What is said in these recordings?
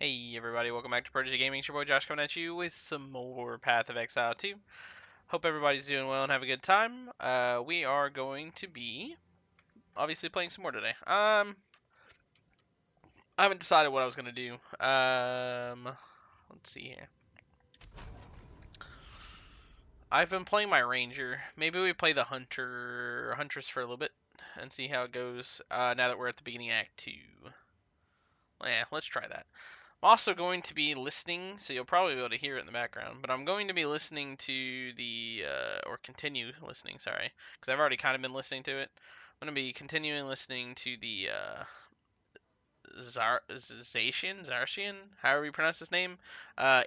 Hey everybody, welcome back to Prodigy Gaming. It's your boy Josh coming at you with some more Path of Exile 2. Hope everybody's doing well and have a good time. We are going to be obviously playing some more today. I haven't decided what I was gonna do. Let's see here. I've been playing my Ranger. Maybe we play the Huntress for a little bit and see how it goes. Now that we're at the beginning of Act 2. Yeah, let's try that. I'm also going to be listening, so you'll probably be able to hear it in the background, but I'm going to be listening to the, or continue listening, sorry, because I've already kind of been listening to it. I'm going to be continuing listening to the, Zarshian, however you pronounce his name,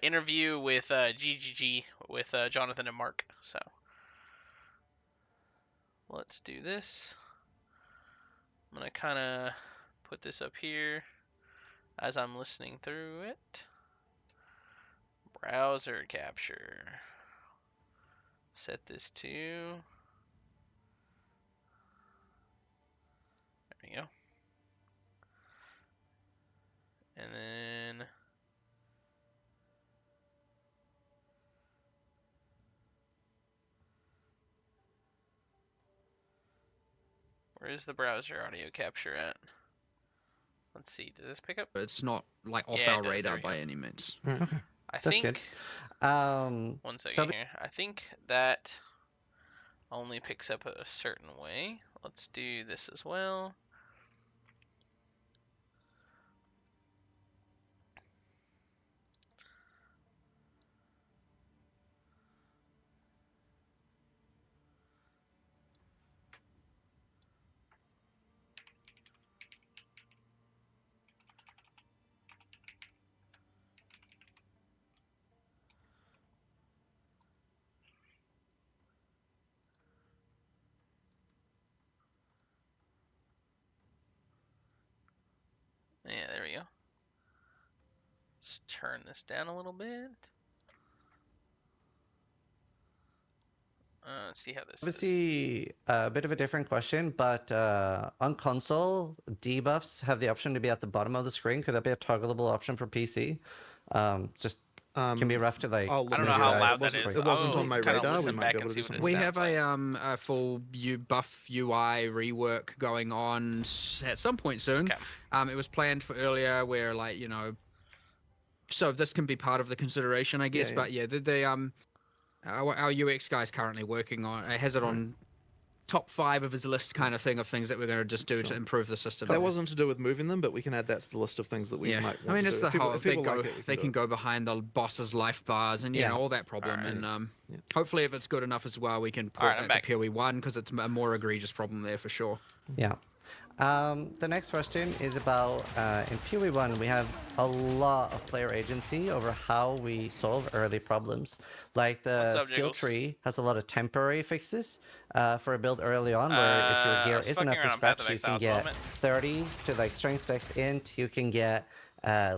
interview with, GGG, with, Jonathan and Mark, so. Let's do this. I'm going to kind of put this up here as I'm listening through it. Browser capture. Set this to. There we go. And then. Where is the browser audio capture at? Let's see. Does this pick up? It's not like off Yeah, our it does. radar There we by go. any means. Okay. I That's think. good. One second here. I think that only picks up a certain way. Let's do this as well. Yeah, there we go. Let's turn this down a little bit. Let's see how this Obviously, a bit of a different question, but on console, debuffs have the option to be at the bottom of the screen. Could that be a toggleable option for PC? Just can be rough to like. I don't know how loud that is. It wasn't on my kinda radar. We listen might back be able and to see do what it something. We sounds have like. a full buff UI rework going on at some point soon. Okay. It was planned for earlier, where so this can be part of the consideration, I guess. Yeah. But yeah, our UX guy's currently working on. Has it on top 5 of his list, kind of thing, of things that we're going to just do to improve the system. That wasn't to do with moving them, but we can add that to the list of things that we might want I mean, to it's do. the If people- whole if they people go like it, we they can do go behind the boss's life bars and all that problem. Alright. And Yeah. hopefully, if it's good enough as well, we can port Alright, I'm that to back. PoE 1 because it's a more egregious problem there for sure. Yeah. The next question is about in PoE 1 we have a lot of player agency over how we solve early problems. Like the What's up, skill Jiggles? tree has a lot of temporary fixes for a build early on, where if I your gear was isn't fucking up to around on Path scratch, of you can Exile at the get moment. 30 to like strength dex int, you can get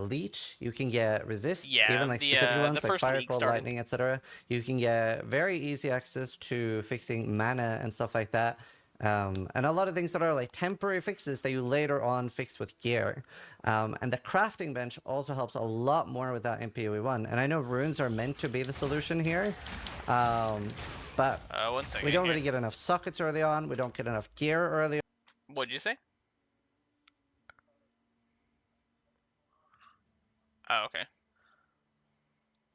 leech, you can get resists, Yeah, even like the, specific the ones like first league firecold, started. lightning, etc. You can get very easy access to fixing mana and stuff like that. And a lot of things that are like temporary fixes that you later on fix with gear. And the crafting bench also helps a lot more with that in PoE 1. And I know runes are meant to be the solution here. But 1 second. we don't here. really get enough sockets early on. We don't get enough gear early What'd you say? Oh, okay.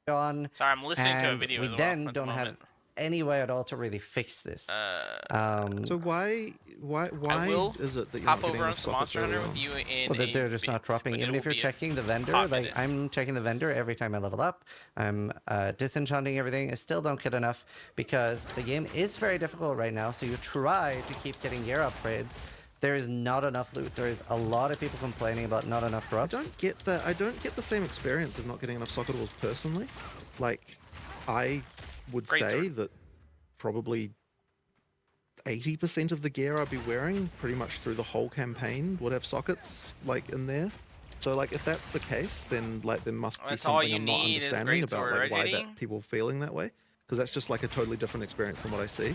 on. Sorry, I'm listening to a And video we as well then at the don't have moment. any way at all to really fix this. So why will is it that you're Hop not getting over on enough some sockets Monster Hunter early with on? you in Well, they're just not dropping. Even if you're checking the vendor, hot like minute. I'm checking the vendor every time I level up. I'm disenchanting everything. I still don't get enough because the game is very difficult right now. So you try to keep getting gear upgrades. There is not enough loot. There is a lot of people complaining about not enough I drops. don't get that. I don't get the same experience of not getting enough socketables personally. Like, I would Great say sword. that probably 80% of the gear I'd be wearing pretty much through the whole campaign would have sockets like in there. So like if that's the case, then like there must be That's all something you I'm not need is understanding great about sword, like right, why JD? that people feeling that way. because that's just like a totally different experience than what I see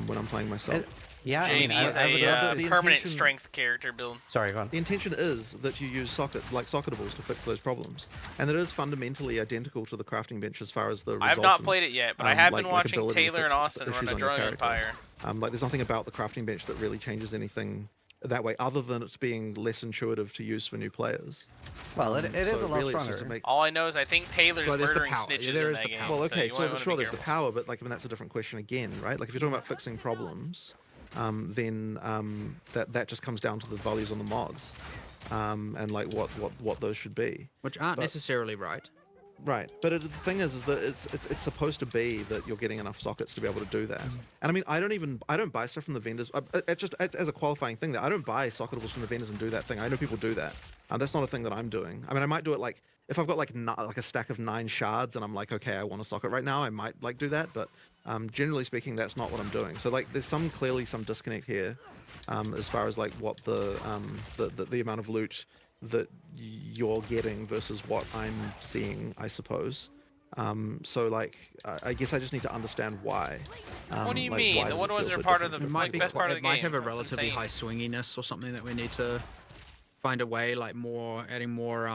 when I'm playing myself. Yeah, I mean, JD is I would love a to. the permanent intention- strength character build. Sorry, go on. The intention is that you use socketables to fix those problems, and it is fundamentally identical to the crafting bench as far as the I have not played it yet, but I have been watching ability to Taylor and fix Austin run issues a on your drug character. empire. Like there's nothing about the crafting bench that really changes anything that way, other than it's being less intuitive to use for new players. Well, it is So a lot really it's just to stronger. make- All I know is I think Taylor's Well, there's the murdering power. snitches Yeah, there in is that the game. power. Well, okay, so, you might wanna sure, be there's the careful. power, but like, I mean, that's a different question again, right? Like, if you're talking about fixing problems, then that just comes down to the values on the mods, and like what those should be. Which aren't But- necessarily right. Right, but the thing is that it's supposed to be that you're getting enough sockets to be able to do that. And I mean, I don't buy stuff from the vendors. It's just as a qualifying thing that I don't buy socketables from the vendors and do that thing. I know people do that. That's not a thing that I'm doing. I mean, I might do it like if I've got like like a stack of 9 shards and I'm like, okay, I want a socket right now. I might like do that, but generally speaking, that's not what I'm doing. So like, there's clearly some disconnect here, as far as like what the amount of loot that you're getting versus what I'm seeing, I suppose. So like, I guess I just need to understand why. What do you like, mean? why The does one it ones feel are so part of different the It for might be. best part of It the might game. have a That's relatively insane. high swinginess or something that we need to find a way, like adding more.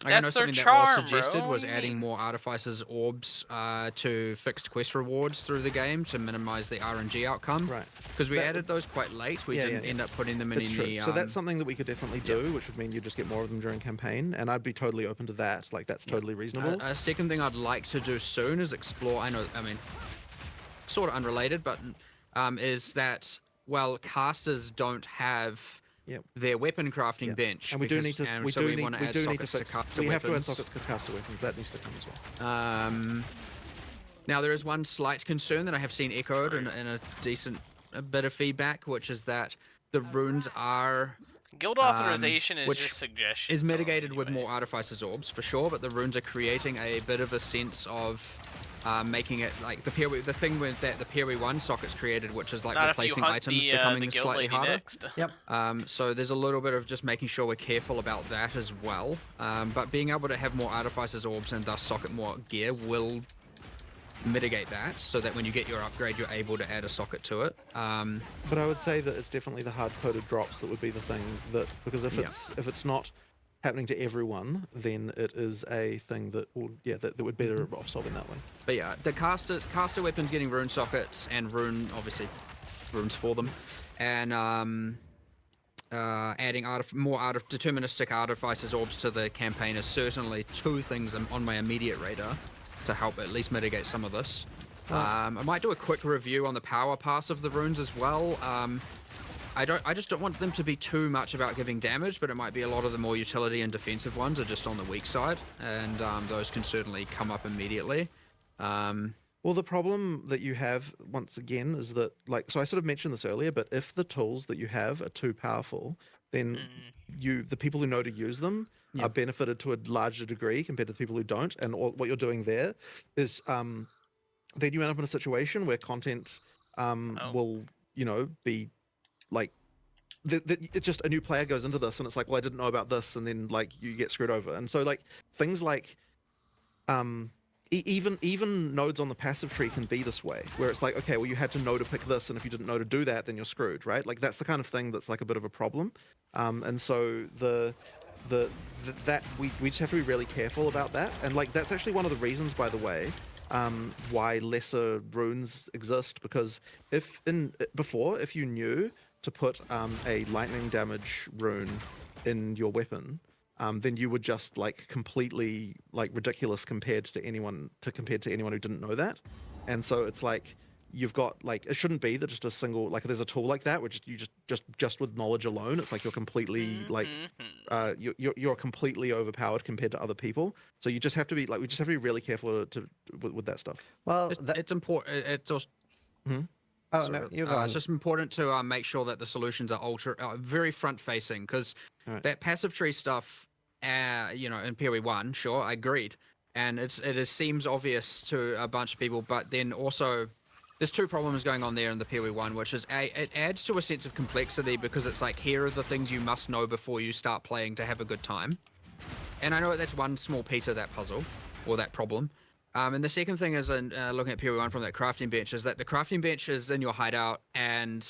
Like I know That's their something that charm, was suggested bro. What was do you adding mean? more artificers orbs to fixed quest rewards through the game to minimize the RNG outcome. Right. Because we That- added those quite late. We Yeah, didn't yeah. end up putting them in It's true. the. So that's something that we could definitely do, which would mean you just get more of them during campaign, and I'd be totally open to that. Like, that's totally reasonable. A second thing I'd like to do soon is explore. I mean, sort of unrelated, but is that well, casters don't have Yep. their weapon crafting Yeah. bench, And we do because- need to. and We so do we need. want to We add do need to sockets to fix. caster We have to add weapons. sockets to caster weapons. That needs to come as well. Now there is one slight concern that I have seen echoed in a decent bit of feedback, which is that the runes are Guild authorization is which just suggestions. is on them mitigated with anyway. more artificers orbs for sure, but the runes are creating a bit of a sense of making it like the thing with that the Peri 1 sockets created, which is like Not if you replacing hunt items the becoming guild slightly lady harder. next. Yep. So there's a little bit of just making sure we're careful about that as well. But being able to have more artificers orbs and thus socket more gear will mitigate that, so that when you get your upgrade, you're able to add a socket to it. But I would say that it's definitely the hard-coded drops that would be the thing that, because if it's not happening to everyone, then it is a thing that that would be better off solving that way. But yeah, the caster weapons getting rune sockets and obviously runes for them, and adding more deterministic artificers orbs to the campaign is certainly two things on my immediate radar to help at least mitigate some of this. I might do a quick review on the power pass of the runes as well. I just don't want them to be too much about giving damage, but it might be a lot of the more utility and defensive ones are just on the weak side, and those can certainly come up immediately. Well, the problem that you have, once again, is that, like, so I sort of mentioned this earlier, but if the tools that you have are too powerful, then the people who know to use them are benefited to a larger degree compared to the people who don't. And what you're doing there is then you end up in a situation where content will, be like, it's just a new player goes into this and it's like, well, I didn't know about this, and then like you get screwed over. And so like things like even nodes on the passive tree can be this way, where it's like, okay, well, you had to know to pick this, and if you didn't know to do that, then you're screwed, right? Like that's the kind of thing that's like a bit of a problem. And so that we just have to be really careful about that. And like that's actually one of the reasons, by the way, why lesser runes exist, because if you knew to put a lightning damage rune in your weapon, then you would just like completely like ridiculous compared to anyone who didn't know that. And so it's like you've got like, it shouldn't be that just a single, like there's a tool like that which you just with knowledge alone, it's like you're completely like you're completely overpowered compared to other people. So you just have to be like, we just have to be really careful with that stuff. Well, It's important. It's also oh no, you go on. it's just important to make sure that the solutions are very front-facing, because that passive tree stuff, in Peri 1, sure, I agreed, and it seems obvious to a bunch of people, but then also there's two problems going on there in the Peri 1, which is it adds to a sense of complexity, because it's like, here are the things you must know before you start playing to have a good time. And I know that's one small piece of that puzzle, or that problem. And the second thing is, in looking at PoE1 from that crafting bench, is that the crafting bench is in your hideout and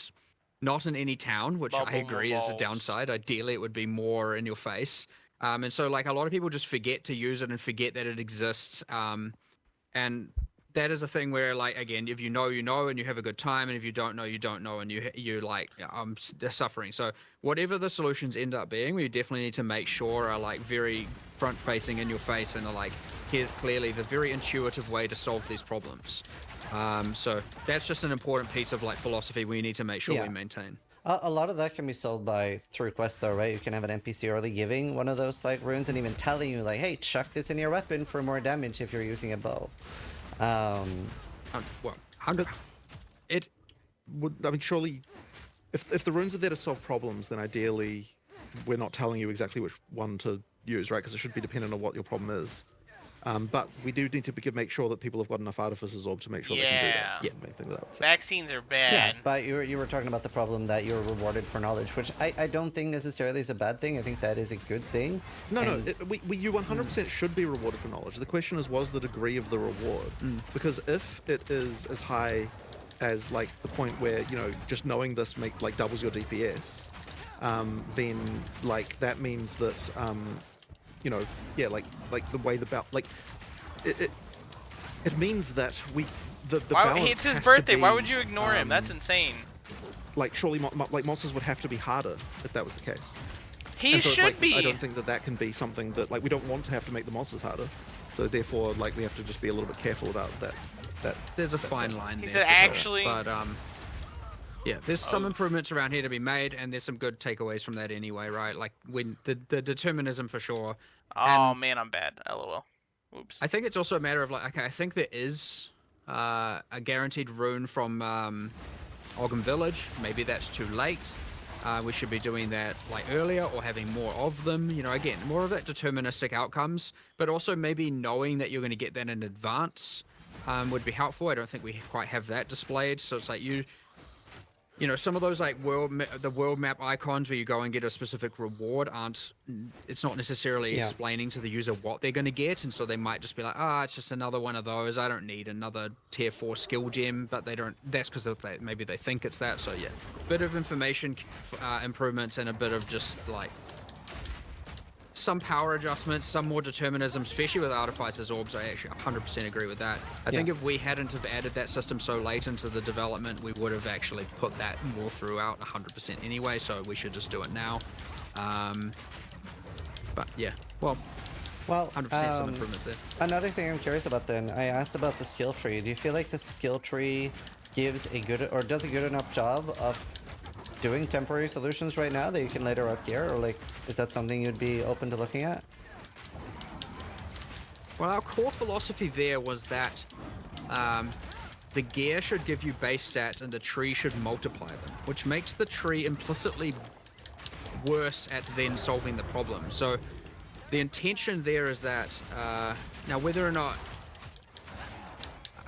not in any town, which I Bubble agree is a balls. downside. Ideally, it would be more in your face. And so, like, a lot of people just forget to use it and forget that it exists. And that is a thing where, like, again, if you know, you know, and you have a good time, and if you don't know, you don't know, and you like suffering. So whatever the solutions end up being, we definitely need to make sure are like very front facing in your face and are like, here's clearly the very intuitive way to solve these problems. So that's just an important piece of like philosophy we need to make sure Yeah. we maintain. A lot of that can be solved by through quests, though, right? You can have an NPC early giving one of those like runes and even telling you like, "Hey, chuck this in your weapon for more damage if you're using a bow." Well, 100. It I mean, surely, if the runes are there to solve problems, then ideally, we're not telling you exactly which one to use, right? Because it should be dependent on what your problem is. But we do need to make sure that people have got enough Artificer's Orb to make sure they can do that. Yeah. That's the main thing that I would say. Vaccines are Yeah, bad. but you were talking about the problem that you're rewarded for knowledge, which I don't think necessarily is a bad thing. I think that is a good thing. No, And- you 100% should be rewarded for knowledge. The question is, was the degree of the reward? Because if it is as high as like the point where just knowing this doubles your DPS, then like that means that yeah, like the way it means that the Why, balance it's his has to birthday. Why be, would you ignore him? That's insane. like surely like monsters would have to be harder if that was the case. He And so it's should like, be. I don't think that can be something that like we don't want to have to make the monsters harder. So therefore, like we have to just be a little bit careful about that. There's a that fine stuff. line He there. said for sure. actually. But yeah, there's some Oh. improvements around here to be made, and there's some good takeaways from that anyway, right? Like when the determinism for sure. Oh And man, I'm bad. LOL. Oops. I think it's also a matter of like, okay, I think there is a guaranteed rune from Ogden Village. Maybe that's too late. We should be doing that like earlier or having more of them. Again, more of that deterministic outcomes, but also maybe knowing that you're going to get that in advance would be helpful. I don't think we quite have that displayed. So it's like some of those like the world map icons where you go and get a specific reward it's not necessarily Yeah. explaining to the user what they're going to get, and so they might just be like, it's just another one of those. I don't need another tier 4 skill gem, but they don't. That's because maybe they think it's that. So yeah, bit of information improvements and a bit of just like some power adjustments, some more determinism, especially with Artificer's Orbs. I actually 100% agree with that. I think if we hadn't have added that system so late into the development, we would have actually put that more throughout 100% anyway, so we should just do it now. But yeah, well, 100% some improvements there. Another thing I'm curious about then, I asked about the skill tree. Do you feel like the skill tree does a good enough job of doing temporary solutions right now that you can later up gear, or like is that something you'd be open to looking at? Well, our core philosophy there was that the gear should give you base stats and the tree should multiply them, which makes the tree implicitly worse at then solving the problem. So the intention there is that now whether or not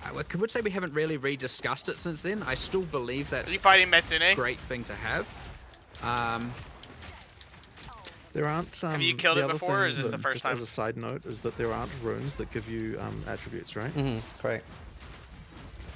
I would say we haven't really rediscussed it since then. I still believe that's Is he fighting Metsune? a great thing to have. There aren't. Have you killed the it other before, or is thing this the that- first just time? As a side note, is that there aren't runes that give you attributes, right? Correct.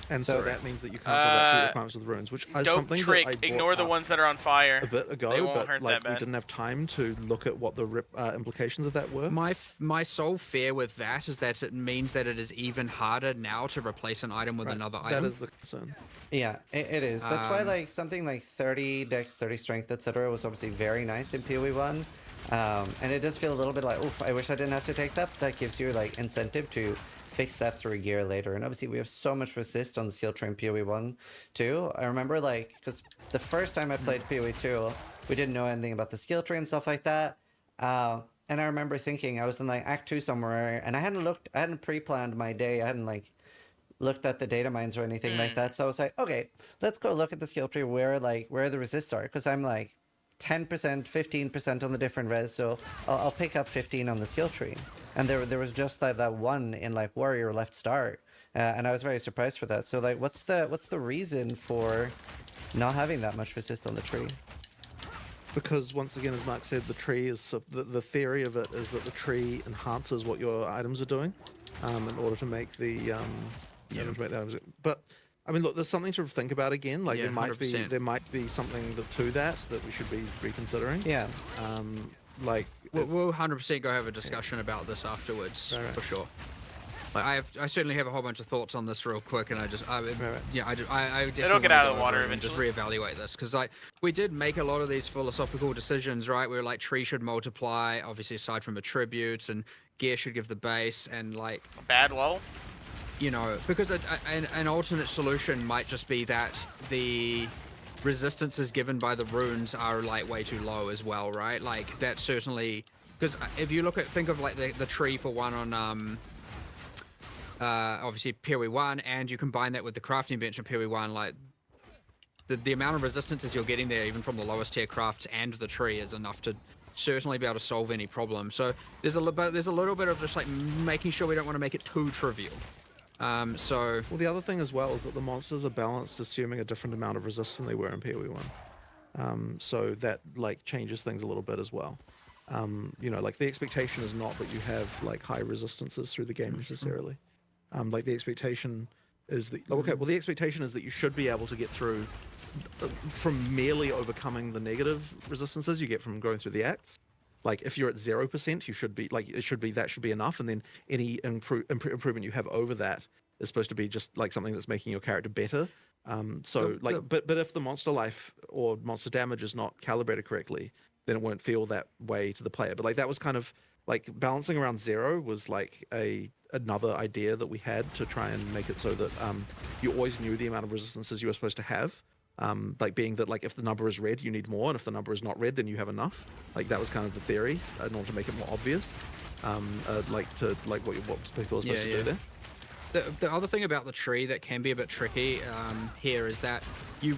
And So- so that means that you can't fill that requirements with runes, which is Dope something trick. that I brought Ignore the up ones that are on fire. a bit They ago, won't but hurt like that we bad. didn't have time to look at what the implications of that were. My sole fear with that is that it means that it is even harder now to replace an item with Right, another that item. is the concern. Yeah, it is. That's why Um, like something like 30 dex, 30 strength, etc. was obviously very nice in PoE1. And it does feel a little bit like, oof, I wish I didn't have to take that. But that gives you like incentive to fix that through gear later. And obviously we have so much resist on the skill tree in PoE1 too. I remember like, because the first time I played PoE2, we didn't know anything about the skill tree and stuff like that. And I remember thinking, I was in like Act 2 somewhere, and I hadn't pre-planned my day. I hadn't like looked at the data mines or anything like that. So I was like, okay, let's go look at the skill tree where the resists are, because I'm like 10%, 15% on the different res, so I'll pick up 15 on the skill tree. And there was just that one in like warrior left start, and I was very surprised for that. So like, what's the reason for not having that much resist on the tree? Because once again, as Mark said, the tree is the theory of it is that the tree enhances what your items are doing. in order to make the Yeah. in order to make the items. But I mean, look, there's something to think about again. Like Yeah, there might be 100%. something to that we should be reconsidering. Yeah. Like We'll 100% go have a discussion about this afterwards, Right. for sure. Like I certainly have a whole bunch of thoughts on this real quick, and I Right. yeah, I definitely It'll get wanna out go of the water over it and just eventually. reevaluate this, because like we did make a lot of these philosophical decisions, right? Where like tree should multiply, obviously aside from attributes, and gear should give the base, and like Bad well. you know, because an alternate solution might just be that the resistances given by the runes are like way too low as well, right? Like that certainly, because if you think of like the tree for one on obviously PoE 1, and you combine that with the crafting bench in PoE 1, like the amount of resistances you're getting there, even from the lowest tier crafts and the tree, is enough to certainly be able to solve any problem. So there's a little bit of just like making sure we don't want to make it too trivial. So well, the other thing as well is that the monsters are balanced, assuming a different amount of resist than they were in PoE 1. So that like changes things a little bit as well. You know, like the expectation is not that you have like high resistances through the game necessarily. Like the expectation is that the expectation is that you should be able to get through from merely overcoming the negative resistances you get from going through the acts. Like if you're at 0%, you should be like that should be enough, and then any improvement you have over that is supposed to be just like something that's making your character better. But if the monster life or monster damage is not calibrated correctly, then it won't feel that way to the player. But like that was kind of like balancing around 0 was like another idea that we had to try and make it so that you always knew the amount of resistances you were supposed to have. Like being that like if the number is red, you need more, and if the number is not red, then you have enough. Like that was kind of the theory in order to make it more obvious. What people are supposed to do there. the other thing about the tree that can be a bit tricky here is that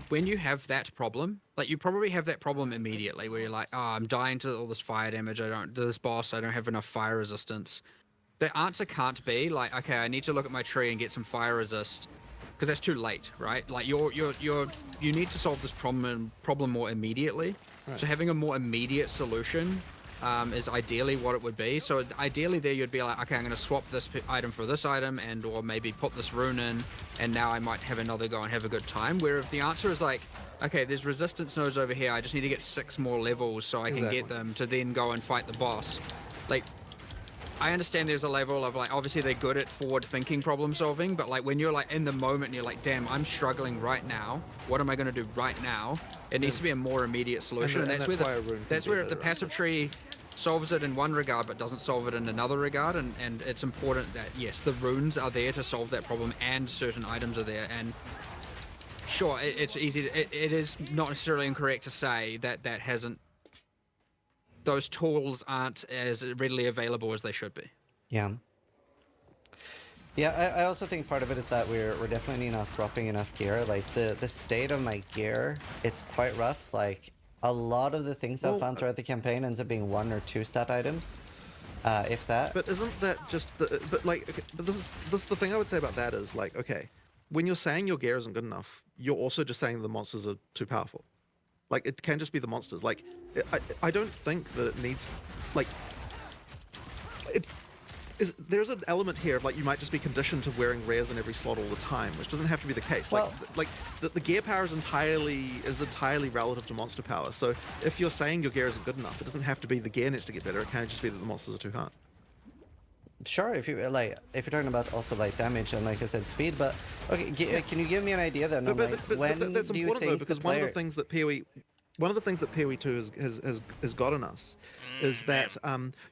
when you have that problem, like you probably have that problem immediately, where you're like, oh, I'm dying to all this fire damage. To this boss, I don't have enough fire resistance. The answer can't be like, okay, I need to look at my tree and get some fire resist, because that's too late, right? Like you need to solve this problem more immediately. Right. So having a more immediate solution is ideally what it would be. So ideally there you'd be like, okay, I'm going to swap this item for this item, and or maybe put this rune in, and now I might have another go and have a good time. Where if the answer is like, okay, there's resistance nodes over here, I just need to get 6 more levels so I can get them to then go and fight the boss. Like, I understand there's a level of like, obviously they're good at forward thinking problem solving, but like when you're like in the moment and you're like, damn, I'm struggling right now, what am I going to do right now? It needs to be a more immediate solution, and that's where the passive tree solves it in one regard but doesn't solve it in another regard, and it's important that yes, the runes are there to solve that problem and certain items are there. And sure, it's easy it is not necessarily incorrect to say that those tools aren't as readily available as they should be. Yeah. Yeah, I also think part of it is that we're definitely not dropping enough gear. Like the state of my gear, it's quite rough. Like a lot of the things I've found throughout the campaign ends up being 1 or 2 stat items, if that. But isn't that just but this is the thing I would say about that is like, okay, when you're saying your gear isn't good enough, you're also just saying the monsters are too powerful. Like it can just be the monsters. Like I don't think that it needs like there's an element here of like you might just be conditioned to wearing rares in every slot all the time, which doesn't have to be the case. Well, like the gear power is entirely relative to monster power. So if you're saying your gear isn't good enough, it doesn't have to be the gear needs to get better. It can just be that the monsters are too hard. Sure, if you're talking about also like damage and like I said speed, but okay, can you give me an idea then? When that's do you important think though, because the player... one of the things that PoE 2 has gotten us is that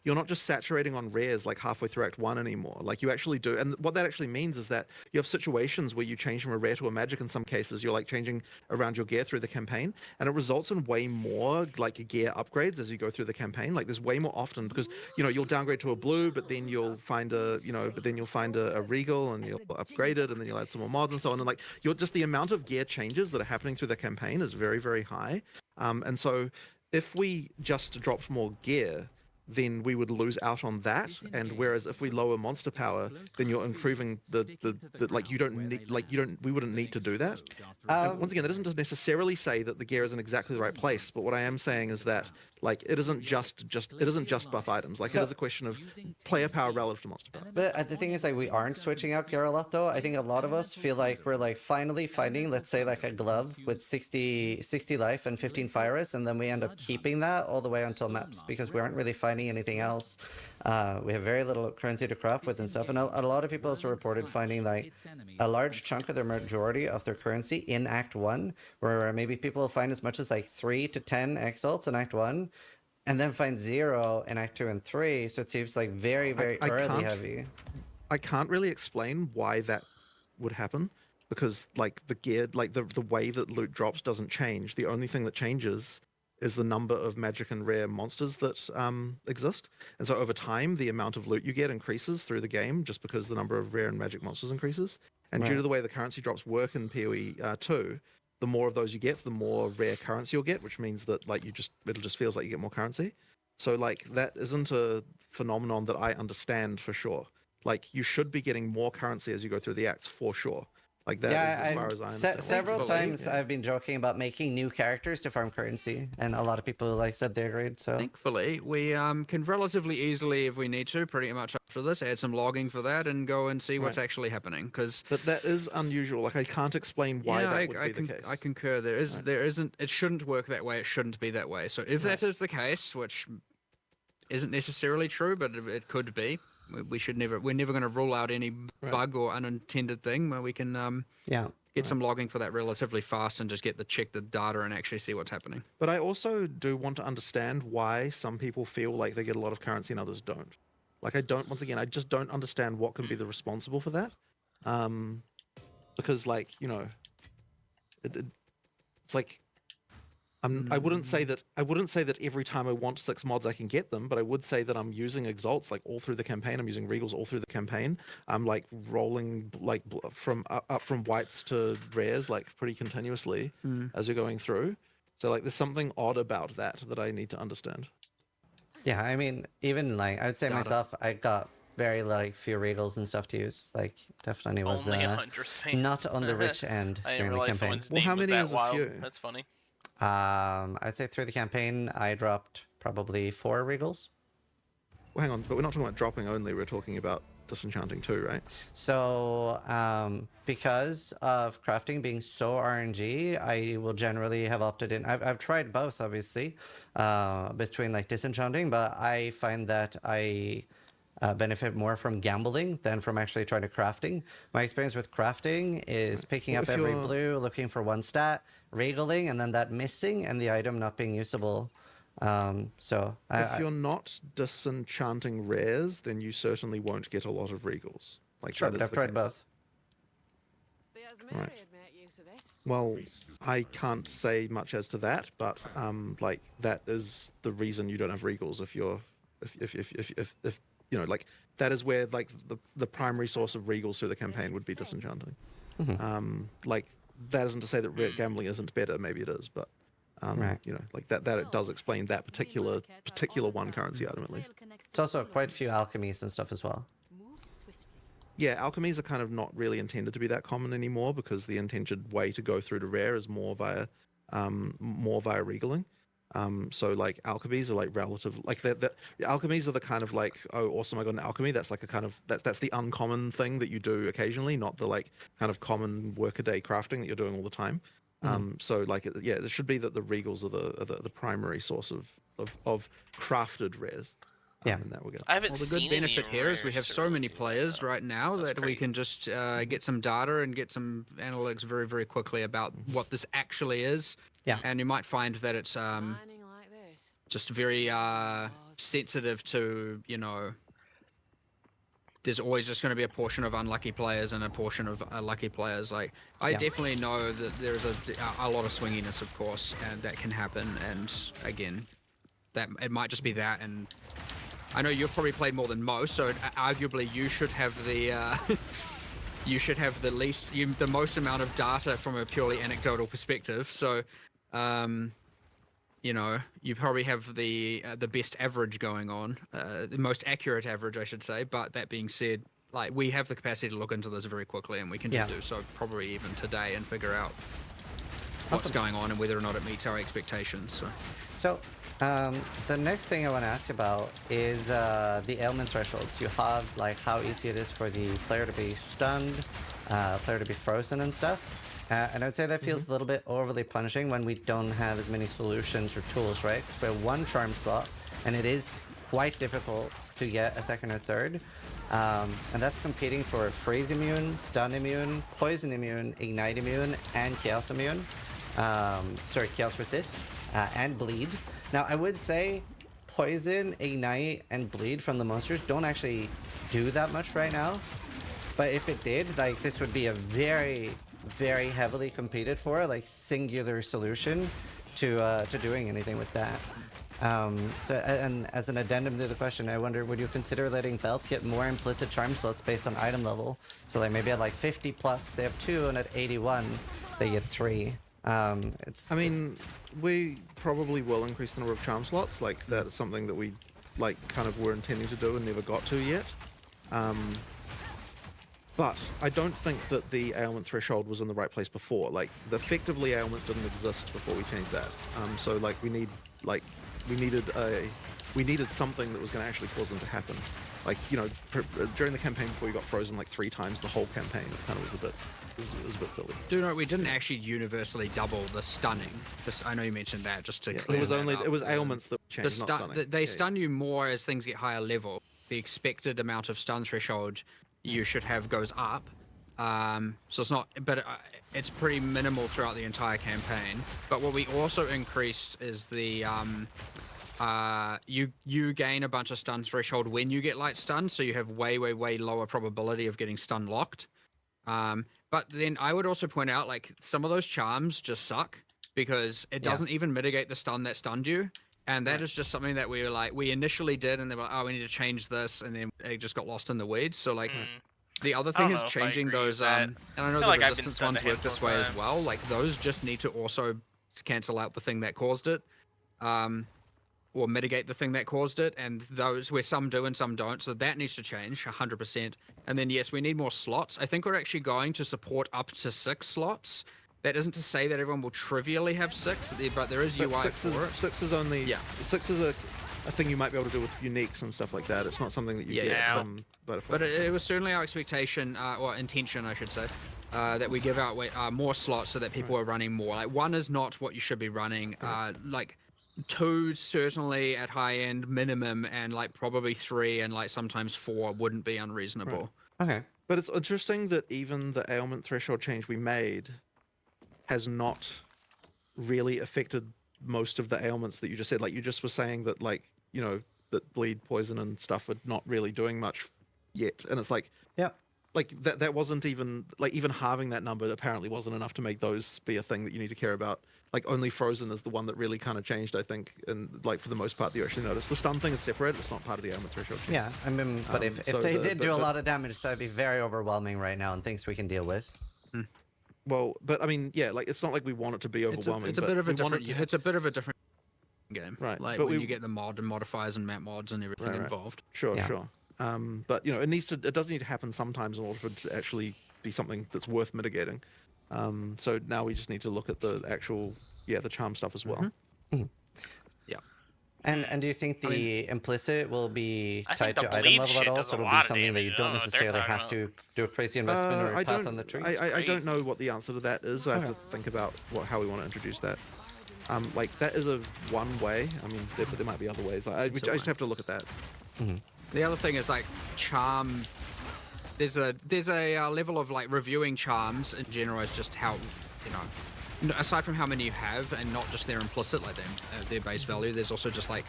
you're not just saturating on rares like halfway through Act 1 anymore. Like you actually do, and what that actually means is that you have situations where you change from a rare to a magic. In some cases, you're like changing around your gear through the campaign, and it results in way more like gear upgrades as you go through the campaign. Like there's way more often because you'll downgrade to a blue, but then you'll find a regal and you'll upgrade it, and then you'll add some more mods and so on. And like the amount of gear changes that are happening through the campaign is very, very high. And so if we just dropped more gear, then we would lose out on that. And whereas if we lower monster power, then you're improving the like you don't need we wouldn't need to do that. And once again, that doesn't necessarily say that the gear is in exactly the right place, but what I am saying is that like it isn't just buff items. Like it is a question of player power relative to monster power. But the thing is, like, we aren't switching out gear a lot, though. I think a lot of us feel like we're like finally finding, let's say, like a glove with 60 life and 15 fire risk, and then we end up keeping that all the way until maps because we aren't really finding anything else. We have very little currency to craft with and stuff, and a lot of people also reported finding like a large chunk of their majority of their currency in Act 1, where maybe people find as much as like 3 to 10 exalts in Act 1, and then find 0 in Act 2 and 3, so it seems like very early heavy. I can't really explain why that would happen because like the gear, like the way that loot drops doesn't change. The only thing that changes is the number of magic and rare monsters that exist. And so over time, the amount of loot you get increases through the game just because the number of rare and magic monsters increases. And due to the way the currency drops work in PoE 2, the more of those you get, the more rare currency you'll get, which means that like it'll just feels like you get more currency. So like that isn't a phenomenon that I understand for sure. Like you should be getting more currency as you go through the acts for sure. Like that is as far as I understand. Several times I've been joking about making new characters to farm currency, and a lot of people like said they agreed. So Thankfully, we can relatively easily, if we need to, pretty much after this, add some logging for that and go and see what's actually happening. Because but that is unusual. Like I can't explain why that would be the case. I concur. There isn't. It shouldn't work that way. It shouldn't be that way. So if that is the case, which isn't necessarily true, but it could be. We're never going to rule out any bug or unintended thing where we can get some logging for that relatively fast and just check the data and actually see what's happening. But I also do want to understand why some people feel like they get a lot of currency and others don't. Like I just don't understand what can be the responsible for that. Because like, you know, it's like I wouldn't say that every time I want 6 mods I can get them, but I would say that I'm using exalts like all through the campaign. I'm using regals all through the campaign. I'm like rolling like from whites to rares like pretty continuously as you're going through. So like there's something odd about that I need to understand. Yeah, I mean, even like I would say myself, I got very like few regals and stuff to use. Like definitely was only a Huntress fan. not on the rich end I during didn't the realize campaign. someone's Well, how name was many that is a wild. few? That's funny. I'd say through the campaign, I dropped probably 4 regals. Well, hang on, but we're not talking about dropping only. We're talking about disenchanting too, right? So, because of crafting being so RNG, I will generally have opted in. I've tried both, obviously, between like disenchanting, but I find that I benefit more from gambling than from actually trying to crafting. My experience with crafting is picking up every blue, looking for 1 stat, regaling, and then that missing, and the item not being usable. So if you're not disenchanting rares, then you certainly won't get a lot of regals. Like sure, but I've tried both. Right. Well, I can't say much as to that, but like that is the reason you don't have regals if you know, like that is where like the primary source of regals through the campaign would be disenchanting. Like that isn't to say that gambling isn't better. Maybe it is, but you know, like that it does explain that particular 1 currency item at least. It's also quite a few alchemies and stuff as well. Yeah, alchemies are kind of not really intended to be that common anymore because the intended way to go through to rare is more via regaling. So like alchemies are like relative, like that alchemies are the kind of like, oh awesome, I got an alchemy. That's like a kind of that's the uncommon thing that you do occasionally, not the like kind of common workaday crafting that you're doing all the time. So like it should be that the regals are the primary source of crafted rares. Yeah, in that regard. I haven't Well, the seen good benefit any here is we rares have to so really many do players that, right now That's that we can just get some data and get some analytics very, very quickly about what this actually is. Yeah. And you might find that it's just very sensitive to, you know, there's always just going to be a portion of unlucky players and a portion of lucky players. Like, I definitely know that there's a lot of swinginess, of course, and that can happen. And again, that it might just be that. And I know you've probably played more than most, so arguably you should have the you should have the most amount of data from a purely anecdotal perspective. So you know, you probably have the best average going on, the most accurate average, I should say. But that being said, like we have the capacity to look into this very quickly, and we can just Yeah. do so probably even today and figure out what's Awesome. going on and whether or not it meets our expectations. So. So, the next thing I want to ask you about is the ailment thresholds. You have like how easy it is for the player to be stunned, player to be frozen and stuff. And I would say that feels a little bit overly punishing when we don't have as many solutions or tools, right? 'Cause we have one charm slot, and it is quite difficult to get a second or third. And that's competing for freeze immune, stun immune, poison immune, ignite immune, and chaos immune. Sorry, chaos resist, and bleed. Now, I would say poison, ignite, and bleed from the monsters don't actually do that much right now. But if it did, like, this would be a very, very heavily competed for, like, singular solution to doing anything with that. And as an addendum to the question, I wonder, would you consider letting belts get more implicit charm slots based on item level? So, like, maybe at like 50 plus, they have 2, and at 81, they get 3. It's. I mean, we probably will increase the number of charm slots. Like that is something that we, like, kind of were intending to do and never got to yet. But I don't think that the ailment threshold was in the right place before. Like, effectively, ailments didn't exist before we changed that. So like we needed something that was going to actually cause them to happen. Like, you know, during the campaign before you got frozen like 3 times the whole campaign, it kind of was a bit silly. Do note we didn't actually universally double the stunning. I know you mentioned that just to clear It was that only up. it was ailments that changed, not stunning. They stun you more as things get higher level. The expected amount of stun threshold you should have goes up. So it's not, but it's pretty minimal throughout the entire campaign. But what we also increased is the you gain a bunch of stun threshold when you get light stun, so you have way lower probability of getting stun locked. But then I would also point out, like, some of those charms just suck because it doesn't even mitigate the stun that stunned you. And that is just something that we initially did, and they were like, oh, we need to change this, and then it just got lost in the weeds. So, like, the other thing don't is know if I changing agree with those, that. and I know feel the like I've been resistance stunned ones a work this handful way of as times. well. Like, those just need to also cancel out the thing that caused it. Or mitigate the thing that caused it, and those where some do and some don't, so that needs to change 100%. And then yes, we need more slots. I think we're actually going to support up to 6 slots. That isn't to say that everyone will trivially have 6, but there is But UI 6 for it. 6 is only 6 is a thing you might be able to do with uniques and stuff like that. It's not something that you get butterfly. But it was certainly our expectation, or intention, I should say, that we give out more slots so that people are running more. Like, 1 is not what you should be running. Like, 2 certainly at high end minimum, and like probably 3 and like sometimes 4 wouldn't be unreasonable. Okay. But it's interesting that even the ailment threshold change we made has not really affected most of the ailments that you just said. Like, you just were saying that, like, you know, that bleed, poison, and stuff are not really doing much yet. And it's like, Yeah. like that wasn't even, like, even halving that number apparently wasn't enough to make those be a thing that you need to care about. Like, only frozen is the one that really kind of changed, I think, and like for the most part that you actually noticed. The stun thing is separate; it's not part of the ailment threshold change. Yeah. I mean, but if so they the- did but- do a but- lot of damage, that'd be very overwhelming right now, and things we can deal with. Well, but I mean, yeah, like, it's not like we want it to be overwhelming. It's a but bit of a we want it different. to- It's a bit of a different game, Right, Like but when we- you get the mod and modifiers and map mods and everything Right. involved. Sure, Yeah. sure. But you know, it does need to happen sometimes in order for it to actually be something that's worth mitigating. So now we just need to look at the actual, the charm stuff as well. And do you think the implicit will be I tied think the to item bleed level shit at all? does So a it'll be lot of something that you damage. I don't don't know what they're necessarily talking have to do a crazy investment or I path don't, on the tree? I don't know Crazy. what the answer to that is. I have to think about how we want to introduce that. Like, that is one way. I mean, there might be other ways. I just have to look at that. The other thing is, like, charm. There's a level of, like, reviewing charms in general is just how, you know, aside from how many you have and not just their implicit, like their base value, there's also just, like,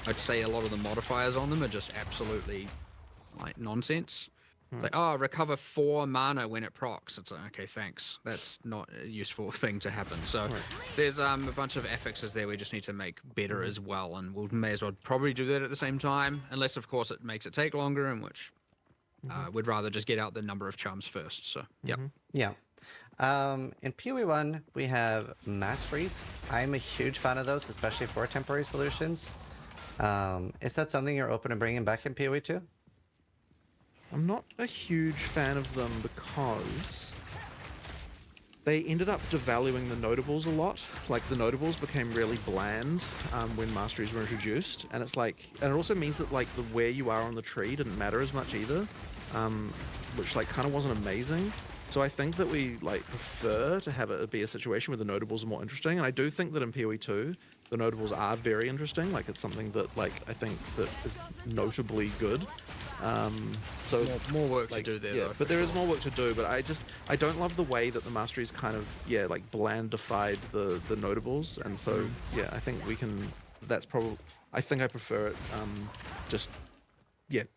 I'd say a lot of the modifiers on them are just absolutely, like, nonsense. It's like, oh, recover 4 mana when it procs. It's like, okay, thanks. That's not a useful thing to happen. So there's a bunch of affixes there we just need to make better as well, and we may as well probably do that at the same time, unless, of course, it makes it take longer, in which we'd rather just get out the number of charms first. So, yep. Yeah. In PoE1, we have masteries. I'm a huge fan of those, especially for temporary solutions. Is that something you're open to bringing back in PoE2? I'm not a huge fan of them because they ended up devaluing the notables a lot. Like, the notables became really bland when masteries were introduced, and it's like, and it also means that like the where you are on the tree didn't matter as much either, which like kind of wasn't amazing. So I think that we like prefer to have it be a situation where the notables are more interesting, and I do think that in PoE2 the notables are very interesting. Like, it's something that like I think that is notably good. So More work like, to do there, yeah, though. but there is more work to do. But I don't love the way that the masteries kind of like blandified the notables, and so yeah, I think we can. That's probably. I think I prefer it. Just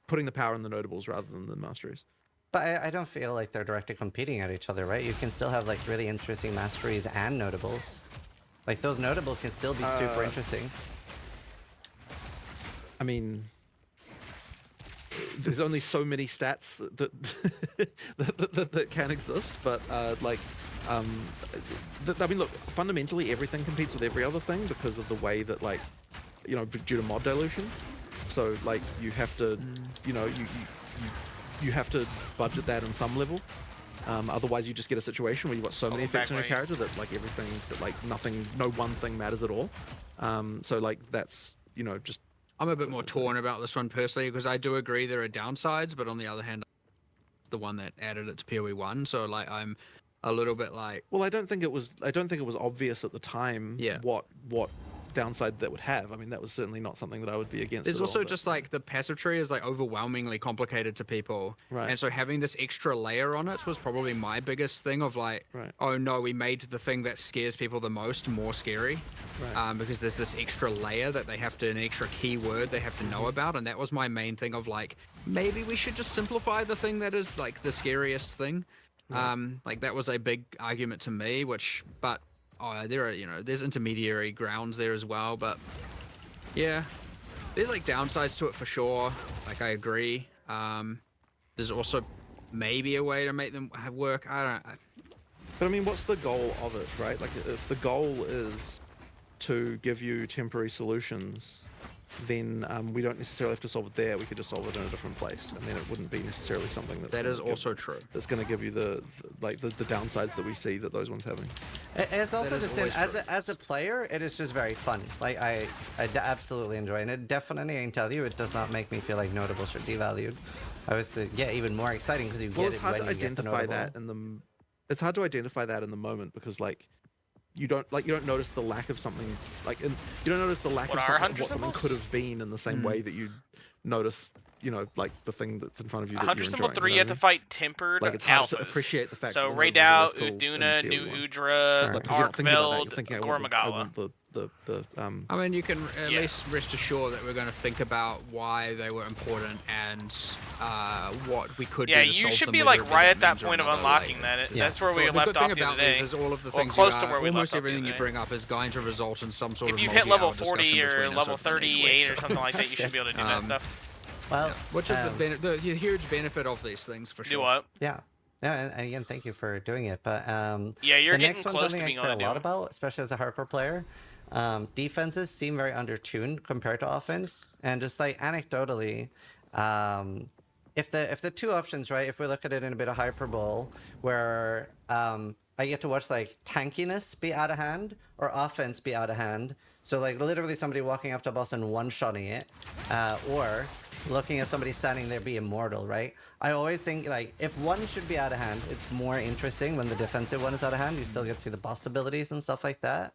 putting the power in the notables rather than the masteries. But I don't feel like they're directly competing at each other, right? You can still have like really interesting masteries and notables. Like, those notables can still be super interesting. I mean, there's only so many stats that can exist, but I mean, look, fundamentally everything competes with every other thing because of the way that, like, due to mod dilution. So like you have to, you have to budget that on some level. Otherwise, you just get a situation where you've got so many effects on your character that like everything, that like nothing, no one thing matters at all. So like that's just. I'm a bit more torn about this one personally because I do agree there are downsides, but on the other hand, it's the one that added it to PoE1. So like I'm a little bit like. Well, I don't think it was obvious at the time. Yeah. What downside that would have. I mean, that was certainly not something that I would be against. There's at all, also but, just like the passive tree is like overwhelmingly complicated to people, Right. and so having this extra layer on it was probably my biggest thing of like, Right. oh no, we made the thing that scares people the most more scary, Right. because there's this extra layer that they have to, an extra keyword they have to know about, and that was my main thing of like, maybe we should just simplify the thing that is like the scariest thing. Like that was a big argument to me, but there are, there's intermediary grounds there as well, but yeah, there's like downsides to it for sure. Like I agree. There's also maybe a way to make them work. I don't know. But I mean, what's the goal of it, right? Like, if the goal is to give you temporary solutions, then we don't necessarily have to solve it there. We could just solve it in a different place, and then it wouldn't be necessarily something that's That is also true. That's going to give you the downsides that we see that those ones having. It's also That is just always as a player, it is just very fun. Like I absolutely enjoy it. And it definitely, I can tell you, it does not make me feel like notables are devalued. I was even more exciting because you Well, get it's it hard when to you get the identify notable. that in the. It's hard to identify that in the moment because like. You don't notice the lack of something you don't notice the lack What of are something, Huntress what something symbols? could have been in the same way that you notice like the thing that's in front of you that Hunter you're symbol enjoying. 3, you have to fight tempered Like, it's hard alphas. to appreciate the fact so that the notables Raydao, are less cool in Uduna, New PoE1. Udra, Sure. Like, because you're not thinking about that. You're Arkveld, thinking, I Gormagala. want the I mean, you can at Yeah. least rest assured that we're going to think about why they were important and what we could do to you solve should them, be whether like it be right at that means or point of another, unlocking like- that. Yeah. That's where we Well, the left good thing off the about other day. these is all of the Well, things close you to where we left almost off the everything other you day. bring up is going to result in some sort If of you've hit level multi-hour 40 discussion or between us level over the next 38 week, or something like that, you should be able to do that stuff. Well, which is the huge benefit of these things for sure. Do what? yeah. Yeah, and again, thank you for doing it. But Yeah, you're the getting next one's close something to I being care a able to lot do. about, especially as a hardcore player. Defenses seem very undertuned compared to offense, and just like anecdotally, if the two options, right? If we look at it in a bit of hyperbole, where I get to watch like tankiness be out of hand or offense be out of hand. So like literally somebody walking up to a boss and one-shotting it, or looking at somebody standing there be immortal, right? I always think like if one should be out of hand, it's more interesting when the defensive one is out of hand. You still get to see the boss abilities and stuff like that.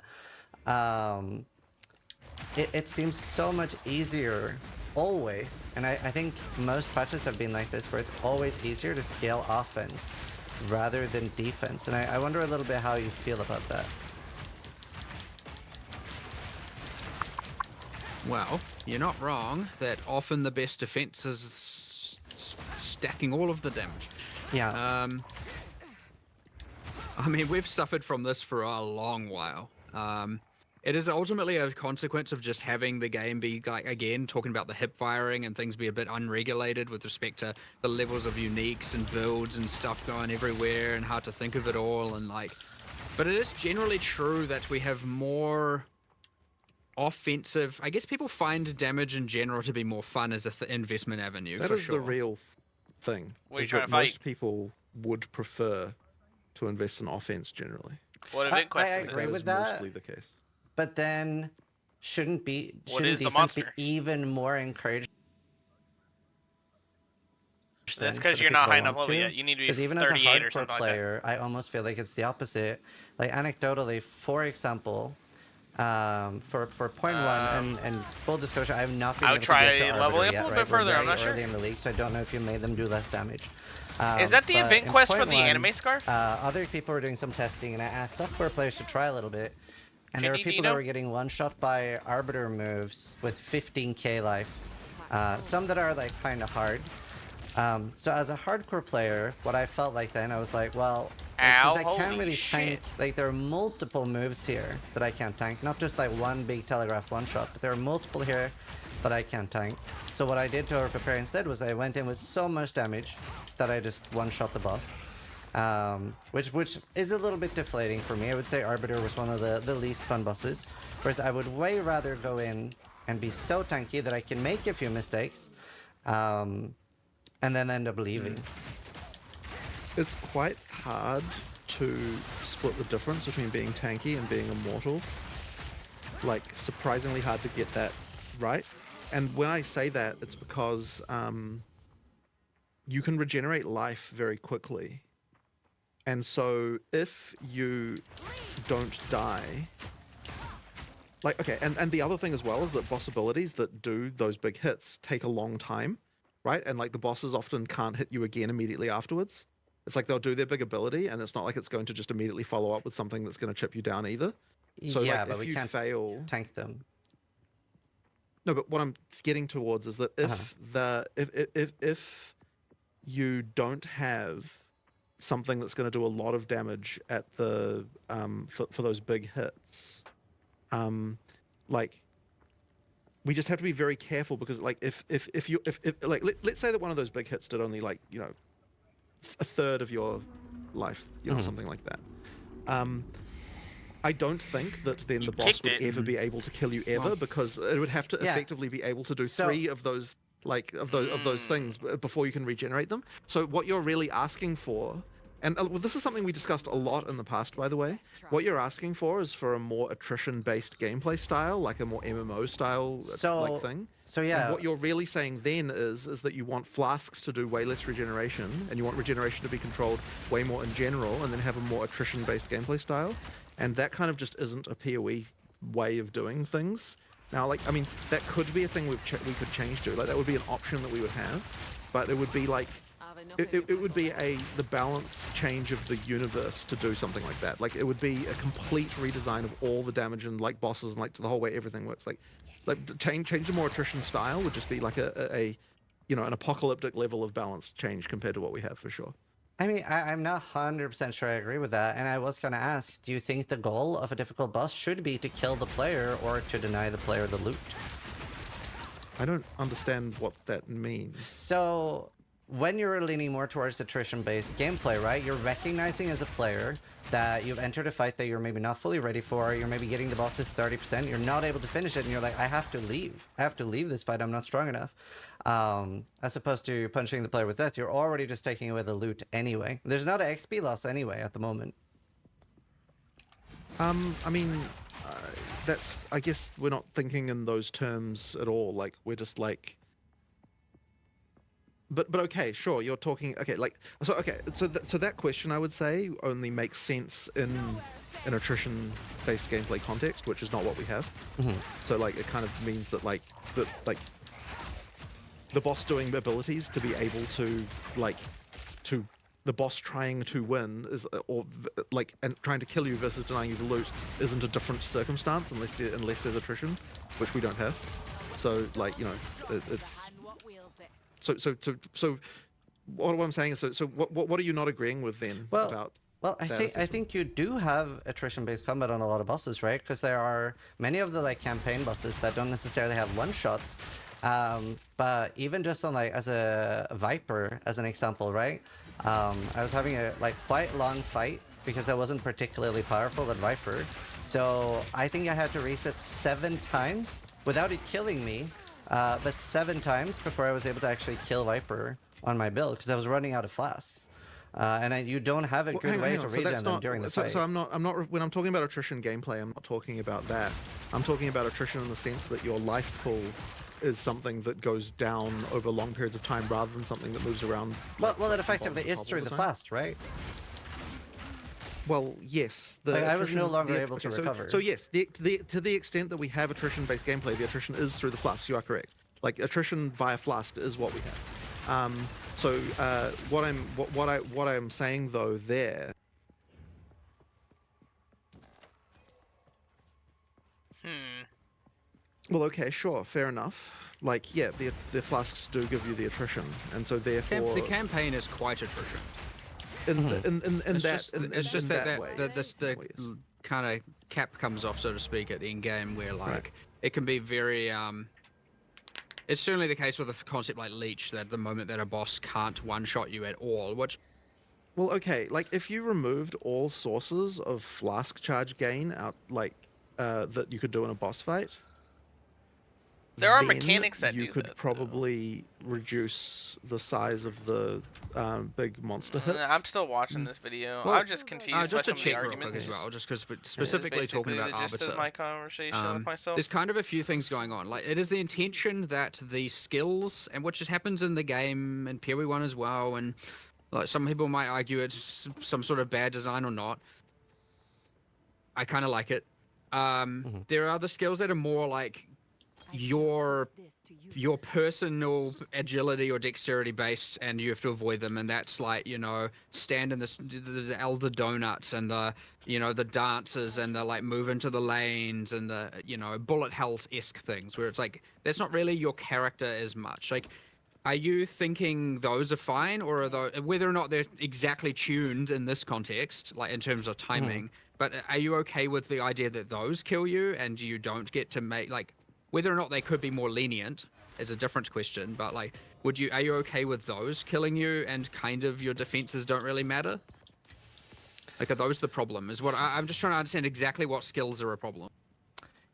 It seems so much easier always, and I think most patches have been like this, where it's always easier to scale offense rather than defense, and I wonder a little bit how you feel about that. Well, you're not wrong that often the best defense is stacking all of the damage. Yeah. I mean, we've suffered from this for a long while. it is ultimately a consequence of just having the game be like, again, talking about the hip firing and things be a bit unregulated with respect to the levels of uniques and builds and stuff going everywhere and hard to think of it all and like. But it is generally true that we have more offensive. I guess people find damage in general to be more fun as a investment avenue. That for is sure. the real thing. What are you Is trying that to fight? most people would prefer to invest in offense generally. What I event quest is agree it? That with is that. mostly the case. But then shouldn't What is the defense be monster? even more encouraged That's then for because the you're people not that high enough want level to? yet. You need to be Because even as a 38 or hardcore something like that. player, I almost feel like it's the opposite. Like anecdotally, for example, for point one and full disclosure, I have not been I able would to try get to leveling Arbiter up a yet. little Right, bit we're further. I'm very not sure. early in the league, so I don't know if you made them do less damage. Is that the but event in quest for point the one, anime scarf? Other people were doing some testing, and I asked software players to try a little bit. And there were people that Dino? were getting one-shot by Arbiter moves with 15k life. Some that are like kind of hard. So as a hardcore player, what I felt like then, I was like, well, Ow, since I can't holy really shit. tank, like there are multiple moves here that I can't tank. Not just like one big telegraphed one-shot, but there are multiple here that I can't tank. So what I did to over-prepare instead was I went in with so much damage that I just one-shot the boss. Which is a little bit deflating for me. I would say Arbiter was one of the least fun bosses. Whereas I would way rather go in and be so tanky that I can make a few mistakes, and then end up leaving. It's quite hard to split the difference between being tanky and being immortal. Like, surprisingly hard to get that right. And when I say that, it's because you can regenerate life very quickly. And so if you don't die, like, okay, and the other thing as well is that boss abilities that do those big hits take a long time, right? And like the bosses often can't hit you again immediately afterwards. It's like they'll do their big ability and it's not like it's going to just immediately follow up with something that's going to chip you down either. So Yeah, like but if we you can't fail, tank them. no, but what I'm getting towards is that if if you don't have something that's going to do a lot of damage at the for those big hits, like we just have to be very careful because like if like let's say that one of those big hits did only like, you know, a third of your life, you know, something like that. I don't think that then You the boss kicked would it. ever be able to kill you ever, because it would have to Yeah. effectively be able to do So- 3 of those, like of those things before you can regenerate them. So what you're really asking for, and well, this is something we discussed a lot in the past, by the way. What you're asking for is for a more attrition-based gameplay style, like a more MMO style like thing. So And yeah, what you're really saying then is that you want flasks to do way less regeneration, and you want regeneration to be controlled way more in general, and then have a more attrition-based gameplay style. And that kind of just isn't a PoE way of doing things. Now, like, I mean, that could be a thing we could change to. Like, that would be an option that we would have, but it would be like, it would be the balance change of the universe to do something like that. Like, it would be a complete redesign of all the damage and like bosses and like the whole way everything works. Like change to more attrition style would just be like a you know, an apocalyptic level of balance change compared to what we have for sure. I mean, I'm not 100% sure I agree with that, and I was gonna ask, do you think the goal of a difficult boss should be to kill the player or to deny the player the loot? I don't understand what that means. So, when you're leaning more towards attrition-based gameplay, right, you're recognizing as a player that you've entered a fight that you're maybe not fully ready for, you're maybe getting the boss at 30%, you're not able to finish it, and you're like, I have to leave. I have to leave this fight, I'm not strong enough. As opposed to punching the player with death, you're already just taking away the loot anyway. There's not an XP loss anyway at the moment. I mean, that's, I guess we're not thinking in those terms at all. Like, we're just like, but okay, sure, you're talking, okay, like, so that question, I would say, only makes sense in an attrition-based gameplay context, which is not what we have. So like, it kind of means that like the boss doing abilities to be able to like the boss trying to win is like and trying to kill you versus denying you the loot isn't a different circumstance unless there's attrition, which we don't have. So like, you know, it's so what I'm saying is, so what are you not agreeing with then Well, about Well, that I assessment. think you do have attrition-based combat on a lot of bosses, right? Because there are many of the like campaign bosses that don't necessarily have one shots. But even just on like as a Viper, as an example, right? I was having a like quite long fight because I wasn't particularly powerful at Viper. So I think I had to reset 7 times without it killing me, but 7 times before I was able to actually kill Viper on my build because I was running out of flasks. You don't have a Well, good way hang to on. So regen that's them not. during the So fight. I'm not. When I'm talking about attrition gameplay, I'm not talking about that. I'm talking about attrition in the sense that your life pool is something that goes down over long periods of time, rather than something that moves around Well, it like from bottom effectively to is top all through the the time. flask, right? Well, yes, Like the I was no attrition. longer The able to okay, recover. yes, to the extent that we have attrition-based gameplay, the attrition is through the flask. You are correct. Like attrition via flask is what we have. What I'm saying though there. Hmm. Well, okay, sure, fair enough. Like, yeah, the flasks do give you the attrition, and so The therefore, campaign is quite attrition. in that It's just in that that way, yes. the Oh, yes. kind of cap comes off, so to speak, at end game, where Right. like it can be very It's certainly the case with a concept like Leech that the moment that a boss can't one shot you at all, which Well, okay, like if you removed all sources of flask charge gain out, like that you could do in a boss fight, There are then mechanics that you do could that though. probably reduce the size of the big monster I'm hits. still watching this video. well, I'm just confused by just to some of the check real quick as arguments. well, just because Is specifically talking basically about the gist of Arbiter. my conversation with myself. There's kind of a few things going on. Like it is the intention that the skills, and which happens in the game and PoE1 as well, and like some people might argue it's some sort of bad design or not. I kind of like it. Mhm. There are other skills that are more like your personal agility or dexterity based, and you have to avoid them, and that's like stand in the elder donuts and the the dances and the like move into the lanes and the bullet hells-esque things where it's like that's not really your character as much. Like, are you thinking those are fine, or are those, whether or not they're exactly tuned in this context, like in terms of Mhm. timing, but are you okay with the idea that those kill you and you don't get to make, like, whether or not they could be more lenient is a different question, but like, are you okay with those killing you and kind of your defenses don't really matter? Like, are those the problem? Is what I'm just trying to understand exactly what skills are a problem.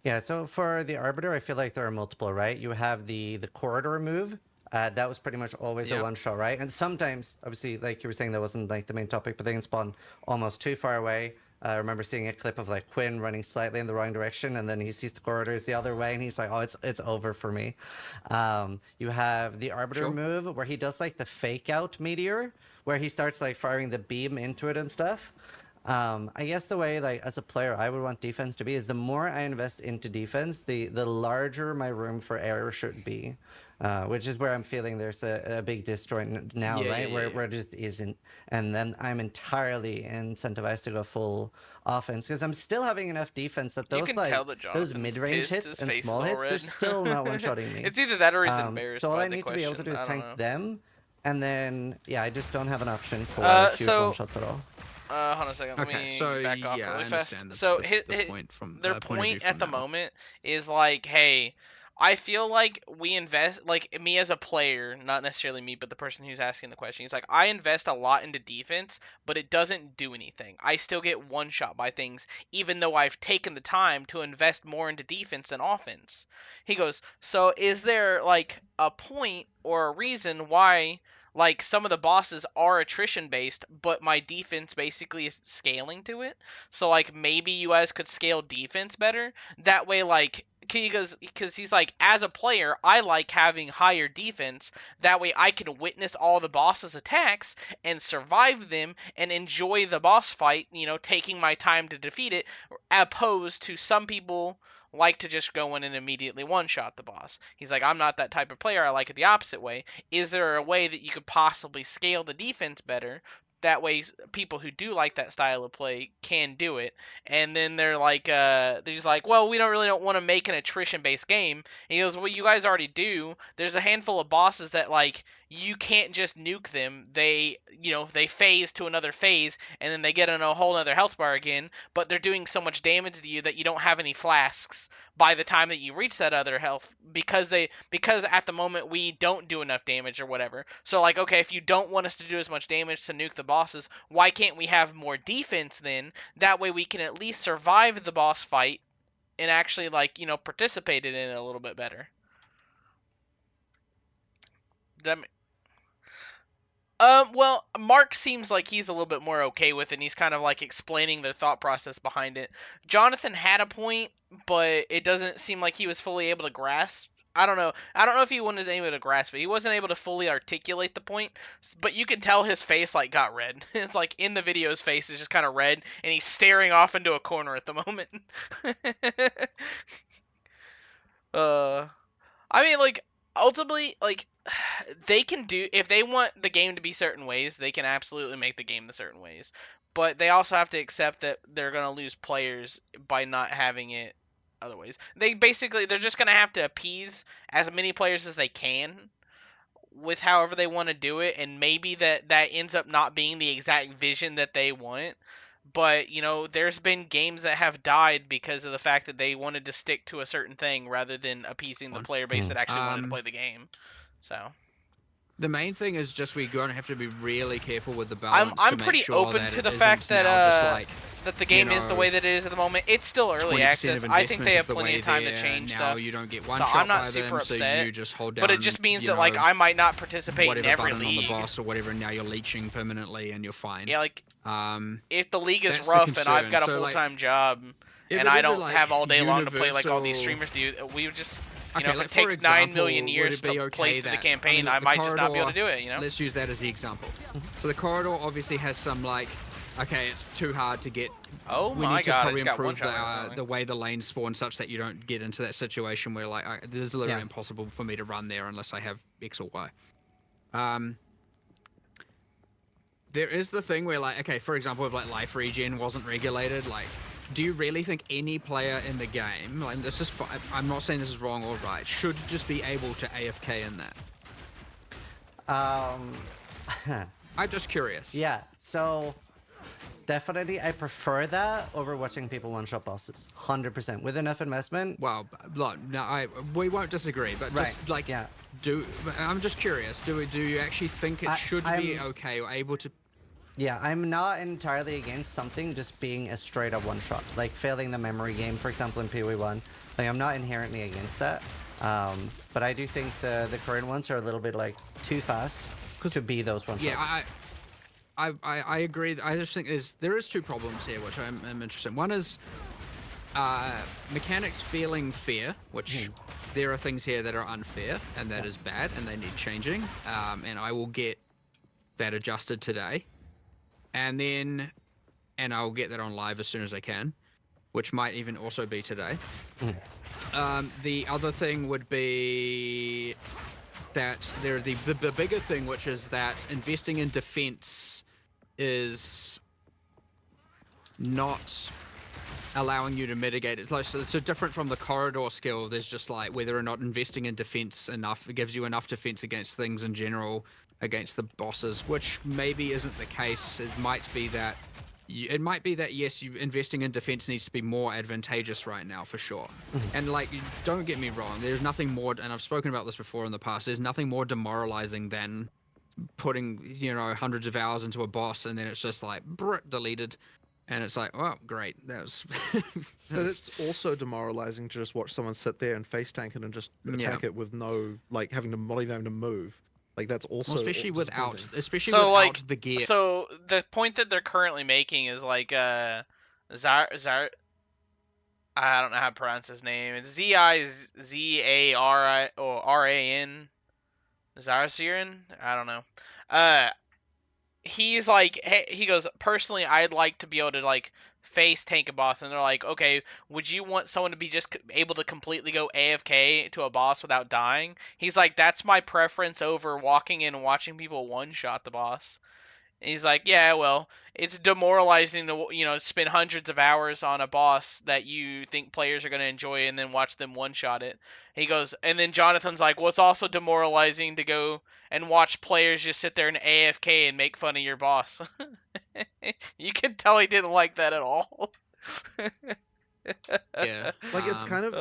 Yeah, so for the Arbiter, I feel like there are multiple, right? You have the corridor move. That was pretty much always a Yeah. one shot, right? And sometimes, obviously, like you were saying, that wasn't like the main topic, but they can spawn almost too far away. I remember seeing a clip of like Quinn running slightly in the wrong direction, and then he sees the corridors the other way, and he's like, "Oh, it's over for me." You have the Arbiter Sure. move where he does like the fake out meteor, where he starts like firing the beam into it and stuff. I guess the way, like, as a player, I would want defense to be is the more I invest into defense, the larger my room for error should be. Which is where I'm feeling there's a big disjoint now, Yeah, yeah, right? yeah, yeah. Where it just isn't. And then I'm entirely incentivized to go full offense because I'm still having enough defense that You those can tell like that those Jonathan's mid-range pissed. hits His and face is small all hits, they're red. still not one-shotting me. It's either that or he's So embarrassed all by I the need to be able question. to do is I don't tank know. them, and then yeah, I just don't have an option for huge So one-shots at all. hold on a second. Let Okay, me so back off yeah, I really fast. understand So the point from their point of view point at from the that one. moment is like, hey, I feel like we invest, like me as a player, not necessarily me, but the person who's asking the question. He's like, I invest a lot into defense, but it doesn't do anything. I still get one shot by things, even though I've taken the time to invest more into defense than offense. He goes, so is there like a point or a reason why like some of the bosses are attrition based, but my defense basically is scaling to it. So like maybe you guys could scale defense better. That way, like because he's like, as a player, I like having higher defense. That way, I can witness all the boss's attacks and survive them and enjoy the boss fight. Taking my time to defeat it, opposed to some people like to just go in and immediately one shot the boss. He's like, I'm not that type of player. I like it the opposite way. Is there a way that you could possibly scale the defense better that way people who do like that style of play can do it. And then they're just like, well, we don't want to make an attrition based game. And he goes, well, you guys already do. There's a handful of bosses that like you can't just nuke them. They they phase to another phase, and then they get on a whole other health bar again. But they're doing so much damage to you that you don't have any flasks by the time that you reach that other health, because at the moment we don't do enough damage or whatever. So like, okay, if you don't want us to do as much damage to nuke the bosses, why can't we have more defense then? That way we can at least survive the boss fight and actually like, participate in it a little bit better. That well, Mark seems like he's a little bit more okay with it, and he's kind of like explaining the thought process behind it. Jonathan had a point, but it doesn't seem like he was fully able to grasp. I don't know. I don't know if he wasn't able to grasp it. He wasn't able to fully articulate the point, but you can tell his face like got red. It's like in the video, his face is just kind of red, and he's staring off into a corner at the moment. uh, I mean, like, ultimately, like, they can do, if they want the game to be certain ways, they can absolutely make the game the certain ways. But they also have to accept that they're going to lose players by not having it other ways. They're just going to have to appease as many players as they can with however they want to do it, and maybe that ends up not being the exact vision that they want. But, there's been games that have died because of the fact that they wanted to stick to a certain thing rather than appeasing the player base that actually wanted to play the game. So the main thing is just we're going to have to be really careful with the balance. I'm to make pretty sure open that to it the fact isn't that now just like, that the game is the way that it is at the moment. It's still early 20% access. of I think they investment have is the plenty way of time there, to change now stuff. you don't get one So shot I'm not by super them, so upset. you just hold down, But it just means you that like know, I might not participate in whatever every button on the league. boss or whatever, and now you're leeching permanently and you're fine. Yeah, like if the league is That's the rough and I've concern. got a So, like, full-time job if and it I is a, don't like, have all day long to play like all these universal- streamers do, we would just Okay, if like, it for takes 9 million example, would years it be to okay play through the that- campaign, I I mean, might the just not be able to do corridor- it. Let's use that as the example. So the corridor obviously has some like, okay, it's too hard to get. Oh We my need to god, I probably just got one improve shot. the way the lanes spawn such that you don't get into that situation where like it is literally Yeah. impossible for me to run there unless I have X or Y. There is the thing where like, okay, for example, if like life regen wasn't regulated, like, do you really think any player in the game, like this is, I'm not saying this is wrong or right, should just be able to AFK in that? I'm just curious. Yeah, so definitely I prefer that over watching people one-shot bosses. 100%. With enough investment. Well, look, no, we won't disagree, but Right, just like, yeah. I'm just curious. Do you actually think it should be I'm- okay or able to? Yeah, I'm not entirely against something just being a straight up one-shot. Like failing the memory game, for example, in PoE1. Like, I'm not inherently against that. But I do think the current ones are a little bit like too fast to be those one-shots. Yeah, I agree. I just think there is two problems here, which I'm interested in. One is mechanics feeling fair, which there are things here that are unfair, and that is bad, and they need changing. And I will get that adjusted today. And I'll get that on live as soon as I can, which might even also be today. The other thing would be that the bigger thing, which is that investing in defense is not allowing you to mitigate it. Like, so different from the corridor skill, there's just like whether or not investing in defense enough, it gives you enough defense against things in general, against the bosses, which maybe isn't the case. It might be that yes, investing in defense needs to be more advantageous right now for sure. And like, don't get me wrong, there's nothing more, and I've spoken about this before in the past, there's nothing more demoralizing than putting hundreds of hours into a boss and then it's just like deleted. And it's like, oh, great. That was. But it's also demoralizing to just watch someone sit there and face tank it and just attack it with no, like, not even having to move. Like, that's also. Well, especially without the gear. So the point that they're currently making is like Zar. I don't know how to pronounce his name. It's Zari or Ran. Zarsiran? I don't know. He's like, hey, he goes, personally, I'd like to be able to like face tank a boss, and they're like, okay, would you want someone to be just able to completely go AFK to a boss without dying? He's like, that's my preference over walking in and watching people one-shot the boss. And he's like, yeah, well, it's demoralizing to spend hundreds of hours on a boss that you think players are gonna enjoy and then watch them one shot it. He goes, and then Jonathan's like, well, it's also demoralizing to go and watch players just sit there and AFK and make fun of your boss. You can tell he didn't like that at all. Yeah. Like it's kind of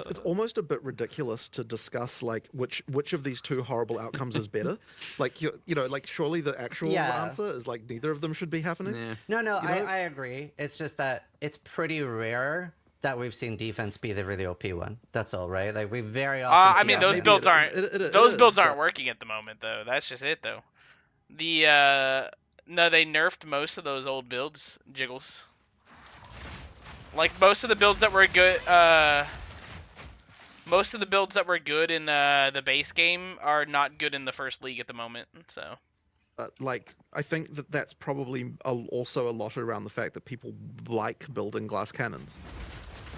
it's almost a bit ridiculous to discuss like which of these two horrible outcomes is better. Like you know like surely the actual Yeah. answer is like neither of them should be happening. Yeah. No, You know? I agree. It's just that it's pretty rare that we've seen defense be the really OP one. That's all, right? Like we very often. I see mean, that those maybe- builds aren't it those is, builds aren't but- working at the moment though. That's just it though. The no, they nerfed most of those old builds, Jiggles. Like most of the builds that were good, most of the builds that were good in the base game are not good in the first league at the moment. So. Like I think that's probably also a lot around the fact that people like building glass cannons.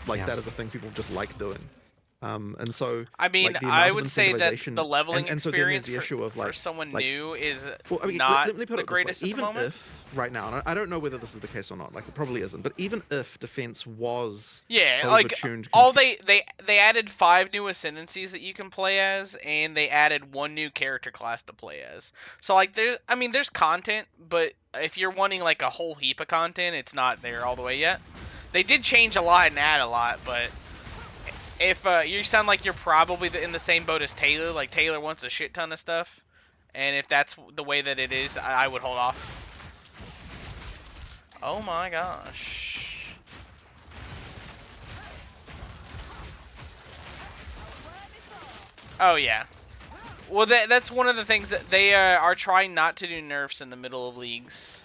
Like Yeah. that is a thing people just like doing. And so I mean, like, the I amount of would say that incentivization- the leveling and so then there's experience the issue of for like someone like, new is well, I mean, not let me put the it this way. greatest at the Even moment. if right now, and I don't know whether this is the case or not, like it probably isn't, but even if defense was Yeah, like overtuned all they added 5 new ascendancies that you can play as, and they added 1 new character class to play as. So like there's content, but if you're wanting like a whole heap of content, it's not there all the way yet. They did change a lot and add a lot, but if you sound like you're probably in the same boat as Taylor, like Taylor wants a shit ton of stuff, and if that's the way that it is, I would hold off. Oh my gosh. Oh yeah. Well, that's one of the things that they are trying not to do nerfs in the middle of leagues.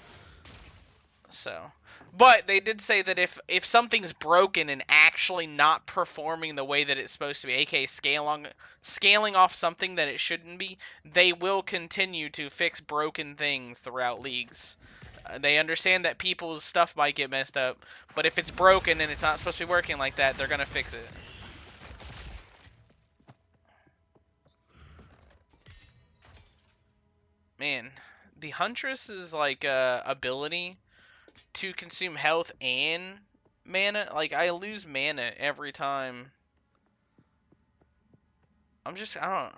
So, but they did say that if something's broken and actually not performing the way that it's supposed to be, aka scaling off something that it shouldn't be, they will continue to fix broken things throughout leagues. They understand that people's stuff might get messed up, but if it's broken and it's not supposed to be working like that, they're gonna fix it. Man, the Huntress's like ability to consume health and mana, like I lose mana every time. I don't.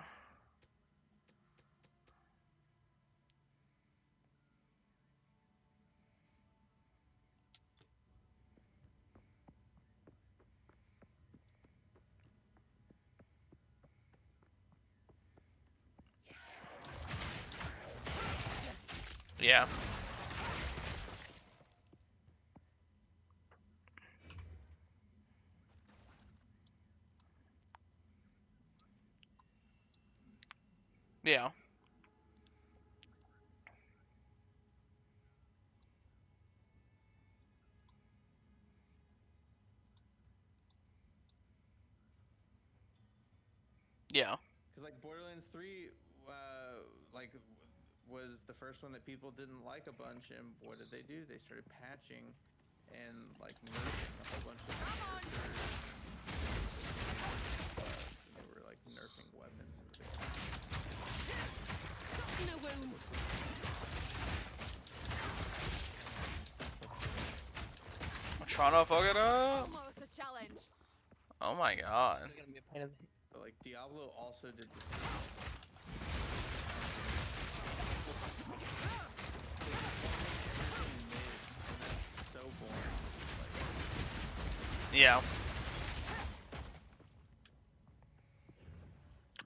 Yeah. Yeah. Yeah. Because like Borderlands 3, like was the first one that people didn't like a bunch, and what did they do? They started patching and like nerfing a whole bunch of characters. They were like nerfing weapons and I'm trying to fuck it up. Almost a challenge. Oh my god. This is gonna be a pain in the. But like Diablo also did this. So boring. Yeah.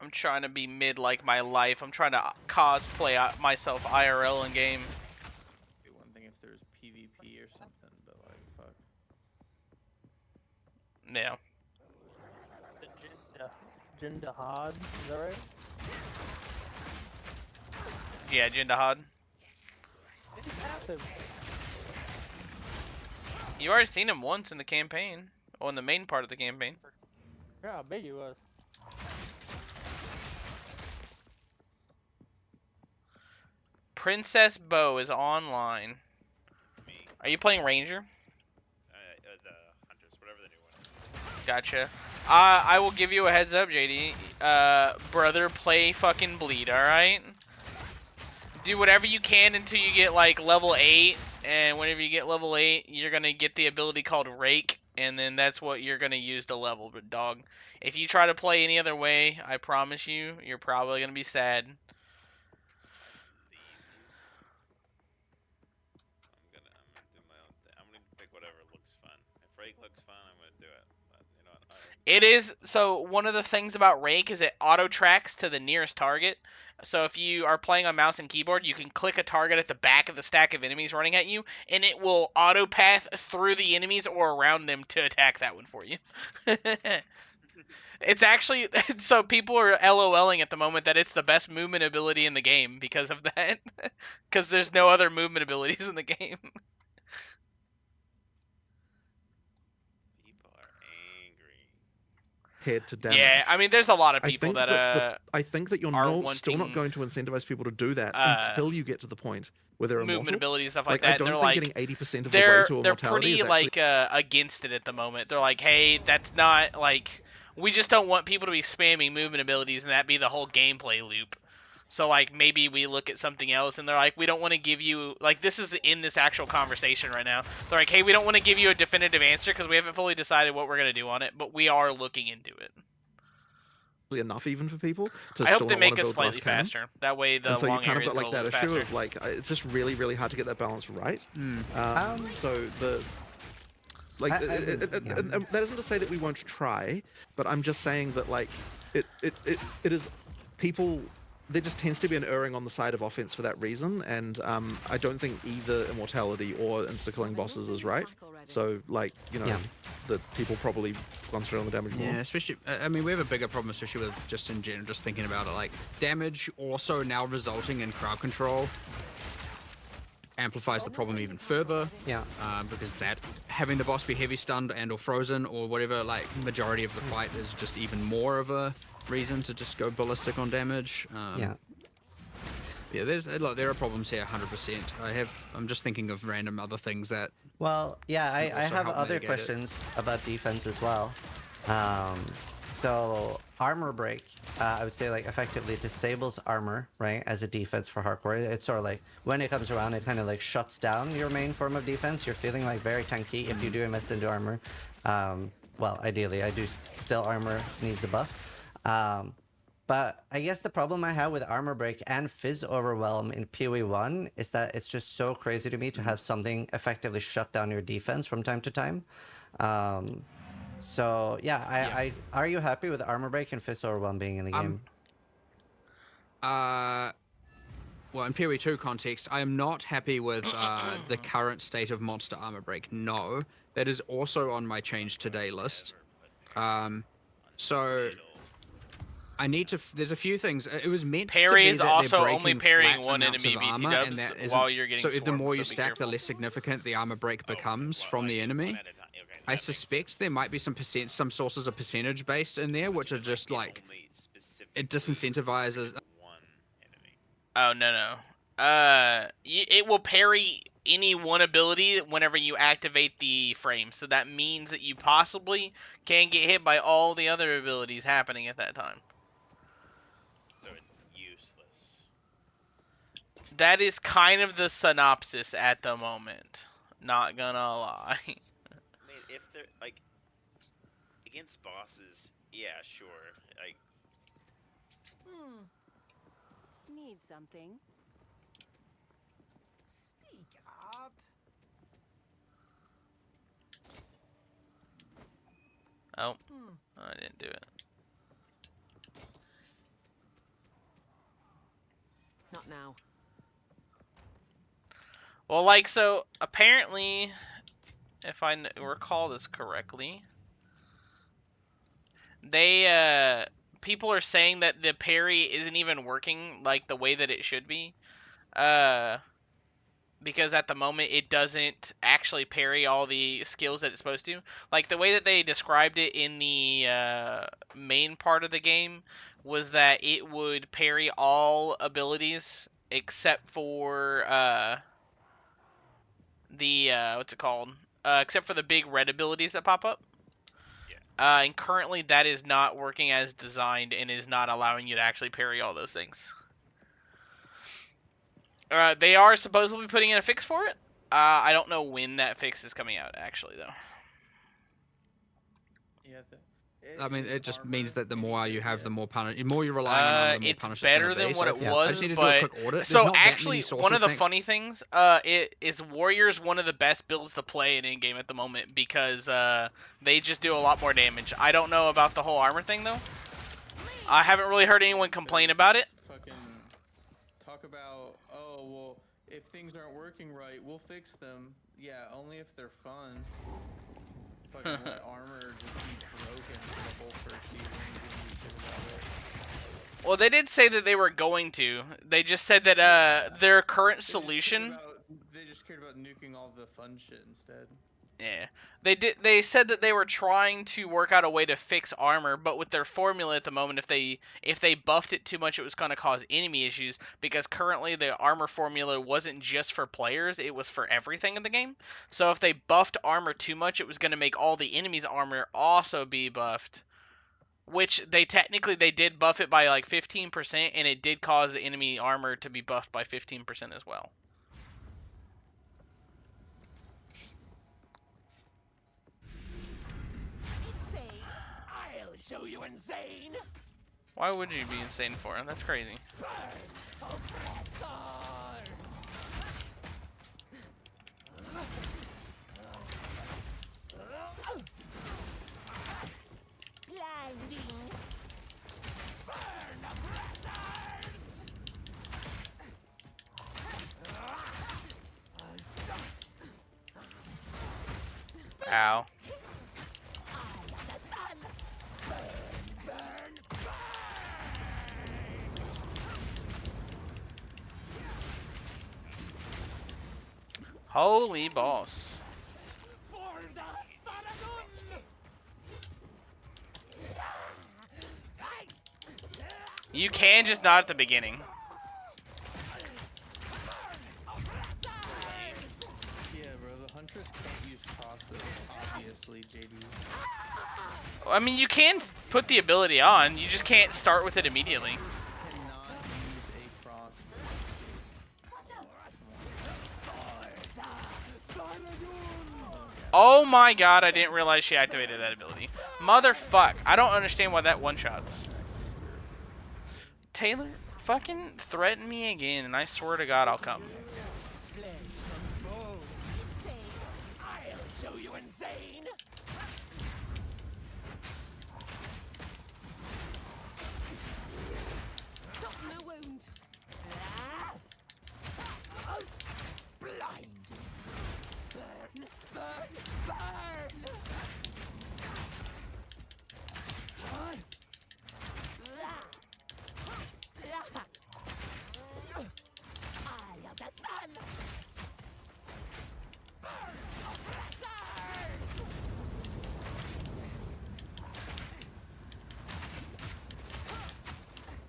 I'm trying to be mid like my life. I'm trying to cosplay myself IRL in game. It'd be one thing if there's PvP or something, but like fuck. Yeah. Jindahad, is that right? Yeah, Jindahad. He's passive. You already seen him once in the campaign. Or in the main part of the campaign. Yeah, how big he was. Princess Bow is online. Me. Are you playing Ranger? The Huntress, whatever the new one is. Gotcha. I will give you a heads up, JD. Brother, play fucking Bleed, alright? do whatever you can until you get like level 8, and whenever you get level 8, you're gonna get the ability called Rake, and then that's what you're gonna use to level. But dog, if you try to play any other way, I promise you, you're probably gonna be sad. I'm gonna do my own thing. I'm gonna pick whatever looks fun. If Rake looks fun, I'm gonna do it. But you know what? It is, so one of the things about Rake is it auto tracks to the nearest target. So if you are playing on mouse and keyboard, you can click a target at the back of the stack of enemies running at you, and it will auto path through the enemies or around them to attack that one for you. It's actually, so people are LOLing at the moment that it's the best movement ability in the game because of that. Because there's no other movement abilities in the game. People are angry. Head to damage. Yeah, I mean, there's a lot of I people think that I think that you're are still not wanting, going to incentivize people to do that uh, until you get to the point where they're movement immortal. abilities, stuff like I that. don't They're think like, getting 80% of the way to they're immortality pretty is actually like against it at the moment. They're like, hey, that's not like, we just don't want people to be spamming movement abilities and that be the whole gameplay loop. So like maybe we look at something else, and they're like, we don't want to give you, like, this is in this actual conversation right now. They're like, hey, we don't want to give you a definitive answer because we haven't fully decided what we're gonna do on it, but we are looking into it. enough even for people to I hope still they not want make to us build glass slightly cannons. faster. That way the And so you long kind of areas got go like a that little issue faster. of like it's just really hard to get that balance right. Mm. So the like yeah. and that isn't to say that we won't try, but I'm just saying that like it is people. There just tends to be an erring on the side of offense for that reason, and I don't think either immortality or insta-killing bosses is right. So, like, you know, Yeah. that people probably concentrate on the damage more. Yeah, especially, I mean, we have a bigger problem, especially with just in general, just thinking about it, like, damage also now resulting in crowd control amplifies the problem even further. Yeah. Because that, having the boss be heavy stunned and or frozen or whatever, like, majority of the fight is just even more of a reason to just go ballistic on damage. Yeah. Yeah, look, there are problems here, 100%. I'm just thinking of random other things that. Well, yeah, I also have help other mitigate it. questions about defense as well. So armor break, I would say like effectively disables armor, right, as a defense for hardcore. It's sort of like when it comes around, it kind of like shuts down your main form of defense. You're feeling like very tanky if you do invest into armor. Well, ideally, I do still armor needs a buff. But I guess the problem I have with Armor Break and Fizz Overwhelm in PoE 1 is that it's just so crazy to me to have something effectively shut down your defense from time to time. So, yeah, are you happy with Armor Break and Fizz Overwhelm being in the game? Well, in PoE 2 context, I am not happy with the current state of Monster Armor Break. No, that is also on my change today list. So I need to. There's a few things. It was meant to Parry be is that also they're only breaking parrying flat one amounts enemy of BT armor, dubs and that isn't. while you're getting So if the swarmed, more so you be stack, the careful. less significant the armor break becomes from the enemy. I suspect there might be some sources of percentage based in there, which are just like it disincentivizes. Oh, no. It will parry any one ability whenever you activate the frame. So that means that you possibly can get hit by all the other abilities happening at that time. So it's useless. That is kind of the synopsis at the moment. Not gonna lie. I mean, if they're like against bosses, yeah, sure. Like, Need something. Speak up. Oh, I didn't do it. Not now. Well, like, so apparently, if I recall this correctly, they people are saying that the parry isn't even working like the way that it should be, because at the moment it doesn't actually parry all the skills that it's supposed to. Like the way that they described it in the main part of the game was that it would parry all abilities except for the what's it called? Except for the big red abilities that pop up. And currently that is not working as designed and is not allowing you to actually parry all those things. They are supposedly putting in a fix for it. I don't know when that fix is coming out, actually, though. Yeah. I mean, Is it just means armor that the any more you good have, yet? the more the more you're relying on armor, the more It's punish it's going better to be. than what So it Yeah. I was, just need to do a but quick audit. There's so not that many actually, sources. one of the thanks. funny things, it is Warriors one of the best builds to play in game at the moment because they just do a lot more damage. I don't know about the whole armor thing though. I haven't really heard anyone complain about it. Fucking talk about, oh well, if things aren't working right, we'll fix them. Yeah, only if they're fun. Fucking let armor just be broken for the whole first season and give me shit about it. Well, they did say that they were going to. They just said that their current solution. They just cared about nuking all the fun shit instead. Yeah, they did. They said that they were trying to work out a way to fix armor, but with their formula at the moment, if they buffed it too much, it was going to cause enemy issues. Because currently the armor formula wasn't just for players; it was for everything in the game. So if they buffed armor too much, it was going to make all the enemies' armor also be buffed. Which they did buff it by like 15%, and it did cause the enemy armor to be buffed by 15% as well. I'll show you insane. Why would you be insane for him? That's crazy. Blinding. Burn oppressors. Ow. The sun. Holy boss. For the Faragun. You can just not at the beginning. Yeah, bro, the Huntress can't use crossbows, obviously, JD. I mean, you can put the ability on. You just can't start with it immediately. Cannot use a crossbow. Oh my god, I didn't realize she activated that ability. Motherfuck. I don't understand why that one-shots. Taylor, fucking threaten me again, and I swear to God I'll come. I'll show you insane. Stop the wound. Blind. Burn, burn, burn. Eye of the sun. Burn oppressors.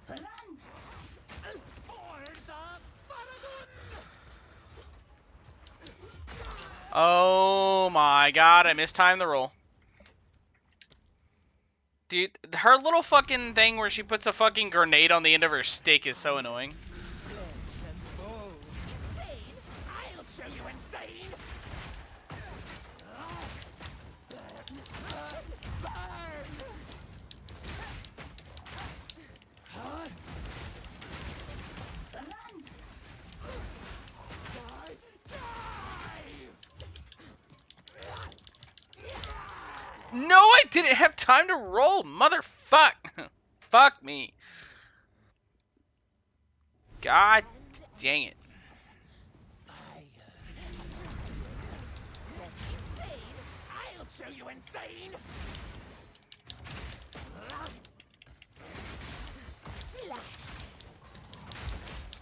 For the Faragun. Oh my god, I mistimed the roll. Dude, her little fucking thing where she puts a fucking grenade on the end of her stick is so annoying. Insane. I'll show you insane. Burn, burn, burn. No, I didn't have time to roll, motherfuck. Fuck me. God dang it. Insane. I'll show you insane. Flash.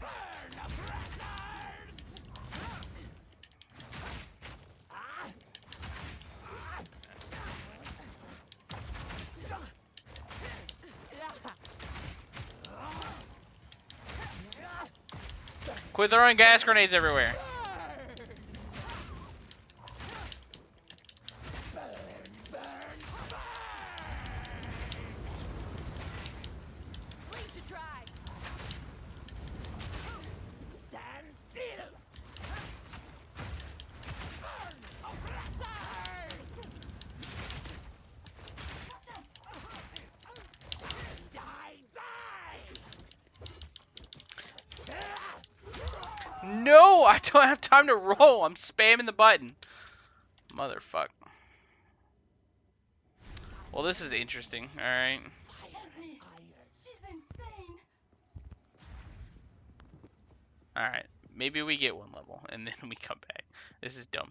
Burn oppressors. Quit throwing gas grenades everywhere. Please to try. Stand No, I don't have time to roll. I'm spamming the button. Motherfuck. Well, this is interesting. All right. She's insane. All right. Maybe we get one level and then we come back. This is dumb.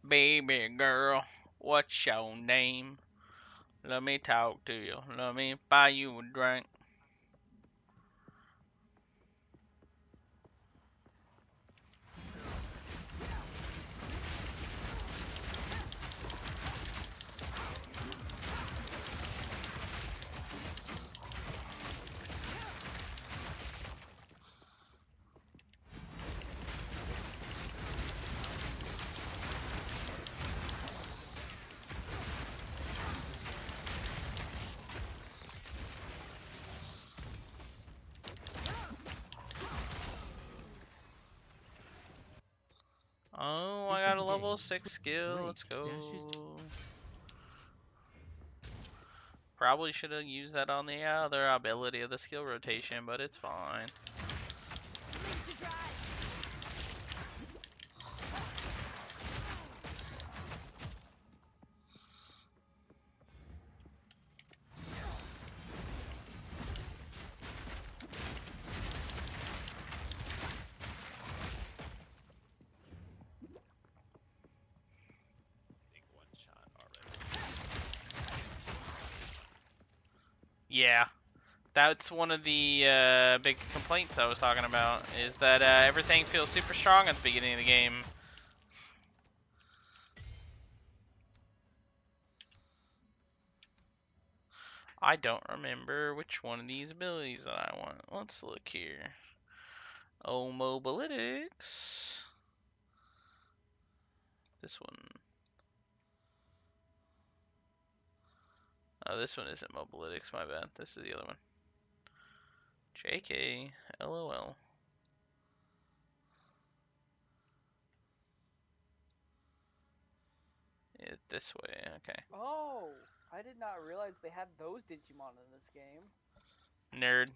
Baby girl, what's your name? Let me talk to you. Let me buy you a drink. Oh, I got a level 6 skill. Let's go. Probably should have used that on the other ability of the skill rotation, but it's fine. Take one shot already. Yeah, that's one of the big complaints I was talking about, is that everything feels super strong at the beginning of the game. I don't remember which one of these abilities that I want. Let's look here. Oh, Mobilytics. This one. Oh, this one isn't Mobilytics, my bad. This is the other one. JK, LOL. This way, okay. Oh, I did not realize they had those Digimon in this game. Nerd.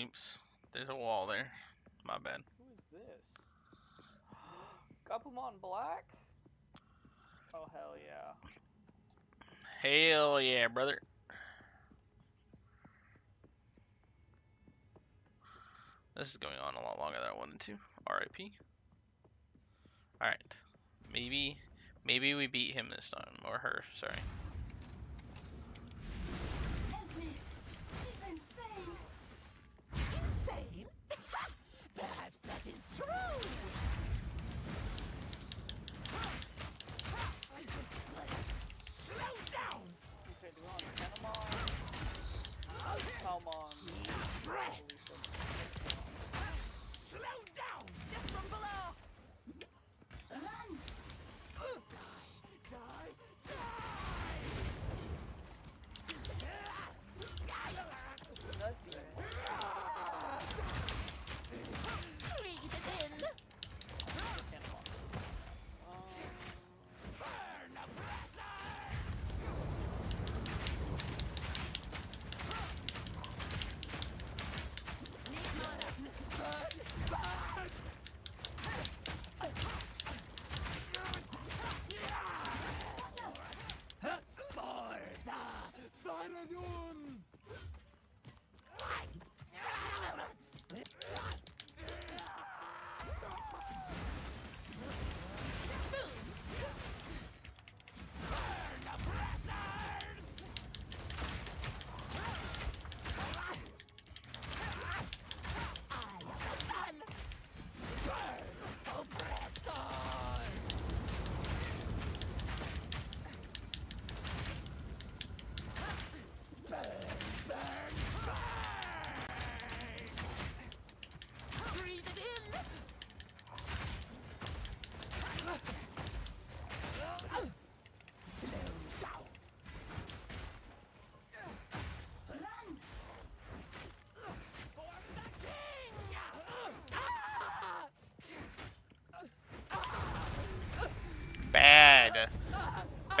Oops. There's a wall there. My bad. Who is this? Gabumon Black? Oh, hell yeah. Hell yeah, brother. This is going on a lot longer than I wanted to. RIP. Alright. Maybe we beat him this time. Or her, sorry. Help me. She's insane. Insane? Perhaps that is true. Slow down. Okay, do we want Panemon? Palmon. Breath. Slow down. Just from below. Run. Die. Die. Die.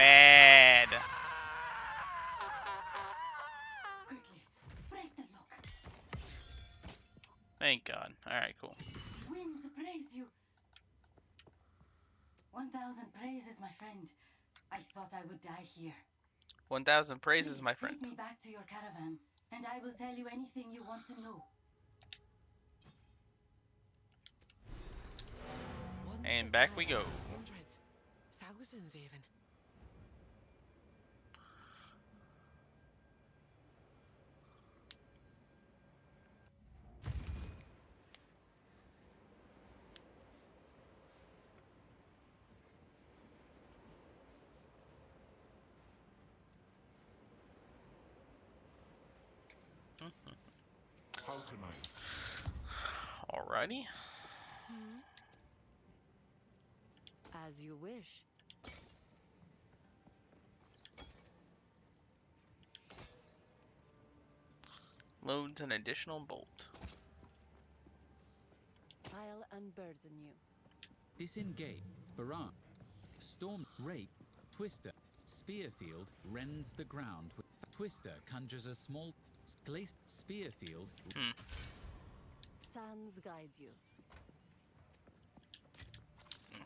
bad. Quickly, break the lock. Thank God. Alright, cool. Winds praise you. 1,000 praises, my friend. I thought I would die here. 1,000 praises, Please my friend. take me back to your caravan, and I will tell you anything you want to know. And back we go. Hundreds, thousands even. How can I? Alrighty. As you wish. Loads an additional bolt. I'll unburden you. Disengage. Baran. Storm. Rape. Twister. Spearfield rends the ground. Twister conjures a small. Glace. Spearfield. Sands guide you.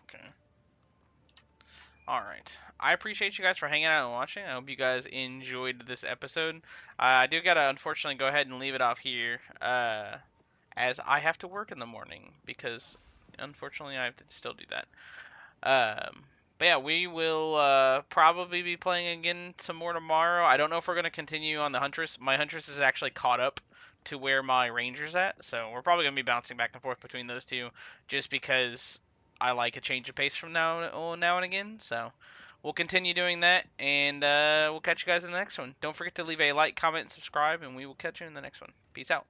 Okay. Alright. I appreciate you guys for hanging out and watching. I hope you guys enjoyed this episode. I do gotta unfortunately go ahead and leave it off here. As I have to work in the morning. Because unfortunately I have to still do that. But yeah, we will probably be playing again some more tomorrow. I don't know if we're going to continue on the Huntress. My Huntress is actually caught up to where my Ranger's at. So we're probably going to be bouncing back and forth between those two. Just because I like a change of pace from now and again. So we'll continue doing that. And we'll catch you guys in the next one. Don't forget to leave a like, comment, and subscribe. And we will catch you in the next one. Peace out.